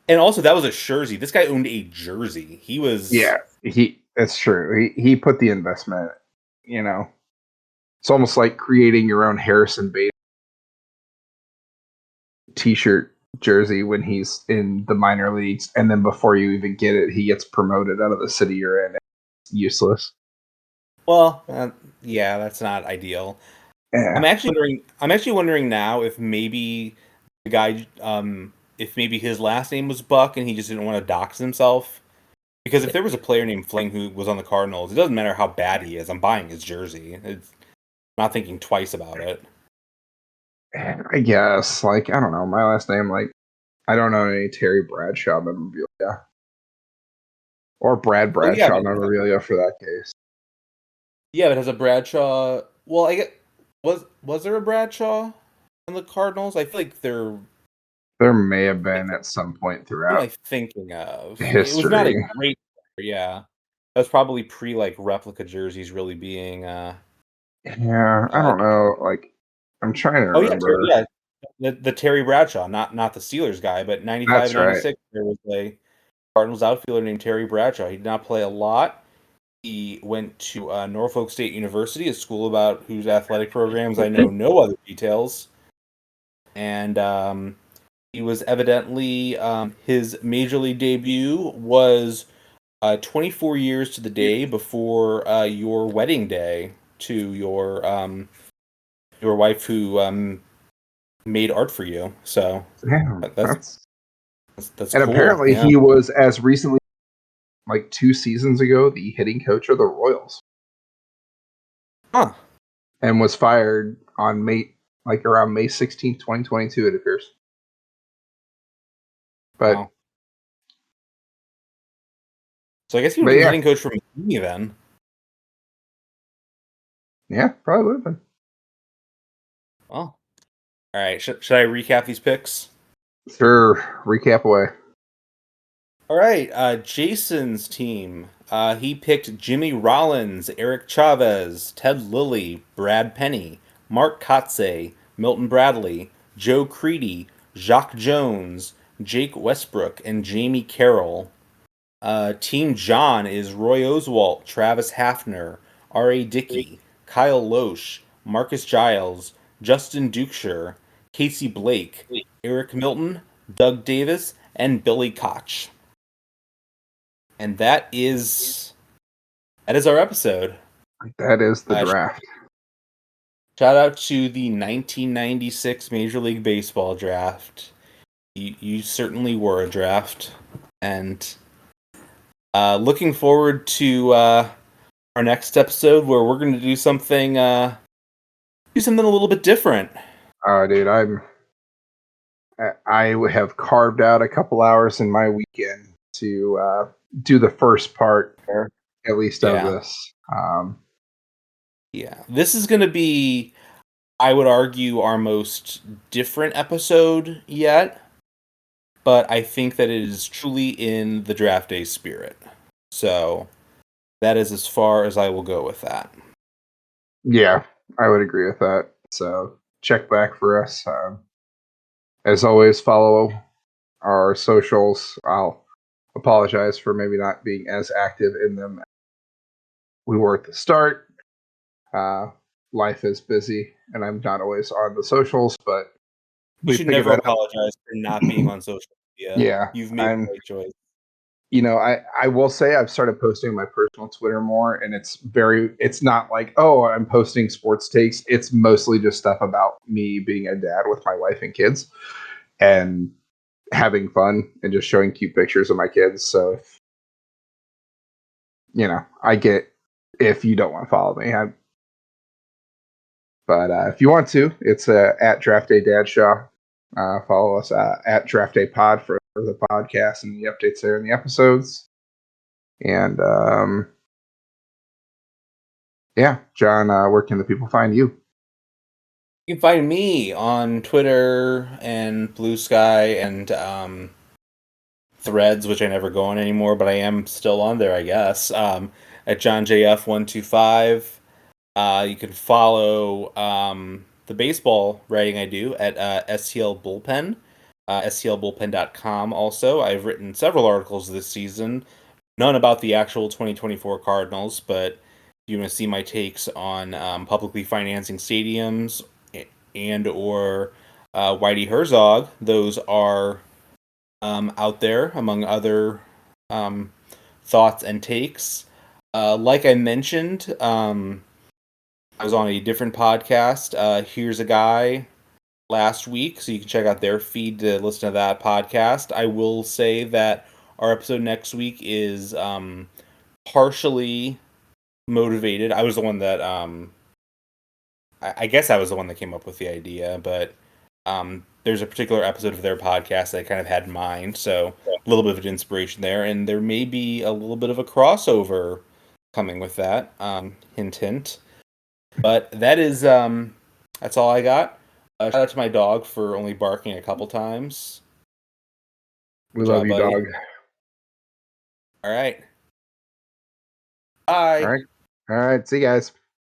And also, that was a jersey. This guy owned a jersey. He was it's true. He put the investment. It's almost like creating your own Harrison Bates t-shirt jersey when he's in the minor leagues, and then before you even get it, he gets promoted out of the city you're in. It's useless. Well, yeah, that's not ideal. Yeah. I'm actually wondering now if maybe the guy, if maybe his last name was Buck and he just didn't want to dox himself. Because if there was a player named Fling who was on the Cardinals, it doesn't matter how bad he is. I'm buying his jersey. It's not thinking twice about it. I guess, like, I don't know. My last name, like, I don't know any Terry Bradshaw memorabilia. Or Brad Bradshaw memorabilia for that case. Yeah, but has a Bradshaw... Well, I get... Was there a Bradshaw on the Cardinals? I feel like there may have been at some point throughout. What am I thinking of? History. It was not a great... Yeah. That was probably pre, like, replica jerseys really being... yeah, I don't know. Like, I'm trying to remember. The Terry Bradshaw, not the Steelers guy, but 95, 96, right. There was a Cardinals outfielder named Terry Bradshaw. He did not play a lot. He went to Norfolk State University, a school about whose athletic programs I know no other details. And he was evidently, his major league debut was 24 years to the day before your wedding day to your wife who made art for you. So damn, that's and cool. Apparently he was, as recently like 2 seasons ago, the hitting coach of the Royals. Huh. And was fired on around May 16th, 2022, it appears. But wow. So I guess he would be hitting coach for me then. Yeah, probably would have been. Well, all right. Should I recap these picks? Sure. Recap away. All right. Jason's team. He picked Jimmy Rollins, Eric Chavez, Ted Lilly, Brad Penny, Mark Kotze, Milton Bradley, Joe Creedy, Jacques Jones, Jake Westbrook, and Jamie Carroll. Team John is Roy Oswalt, Travis Hafner, R.A. Dickey, Kyle Loesch, Marcus Giles, Justin Dukeshire, Casey Blake, Eric Milton, Doug Davis, and Billy Koch. And that is our episode. That is the draft. Shout out to the 1996 Major League Baseball draft. You certainly were a draft. And looking forward to our next episode where we're going to do something a little bit different. Oh, dude, I have carved out a couple hours in my weekend to do the first part, at least, of this. Yeah, this is going to be, I would argue, our most different episode yet. But I think that it is truly in the draft day spirit. So that is as far as I will go with that. Yeah, I would agree with that. So check back for us. As always, follow our socials. I'll apologize for maybe not being as active in them as we were at the start. Life is busy, and I'm not always on the socials, but you should never apologize for not being on social media. Yeah, you've made the right choice. You know, I will say I've started posting my personal Twitter more, and it's not like, oh, I'm posting sports takes. It's mostly just stuff about me being a dad with my wife and kids and having fun and just showing cute pictures of my kids. So, I get if you don't want to follow me. But if you want to, it's at Draft Day Dad Shaw. Follow us at Draft Day Pod for the podcast and the updates there in the episodes. And John, where can the people find you? You can find me on Twitter and Blue Sky and Threads, which I never go on anymore, but I am still on there, I guess. At JohnJF125. You can follow the baseball writing I do at STL Bullpen, stlbullpen.com. Also, I've written several articles this season, none about the actual 2024 Cardinals, but you want to see my takes on publicly financing stadiums and or Whitey Herzog, those are out there among other thoughts and takes. Like I mentioned, I was on a different podcast. Here's a Guy last week, so you can check out their feed to listen to that podcast. I will say that our episode next week is partially motivated. I was the one that I guess I was the one that came up with the idea, but there's a particular episode of their podcast that I kind of had in mind, so a little bit of an inspiration there, and there may be a little bit of a crossover coming with that. Hint, hint. But that is that's all I got. Shout out to my dog for only barking a couple times. We love you, buddy. dog. All right. Bye. All right. See you guys.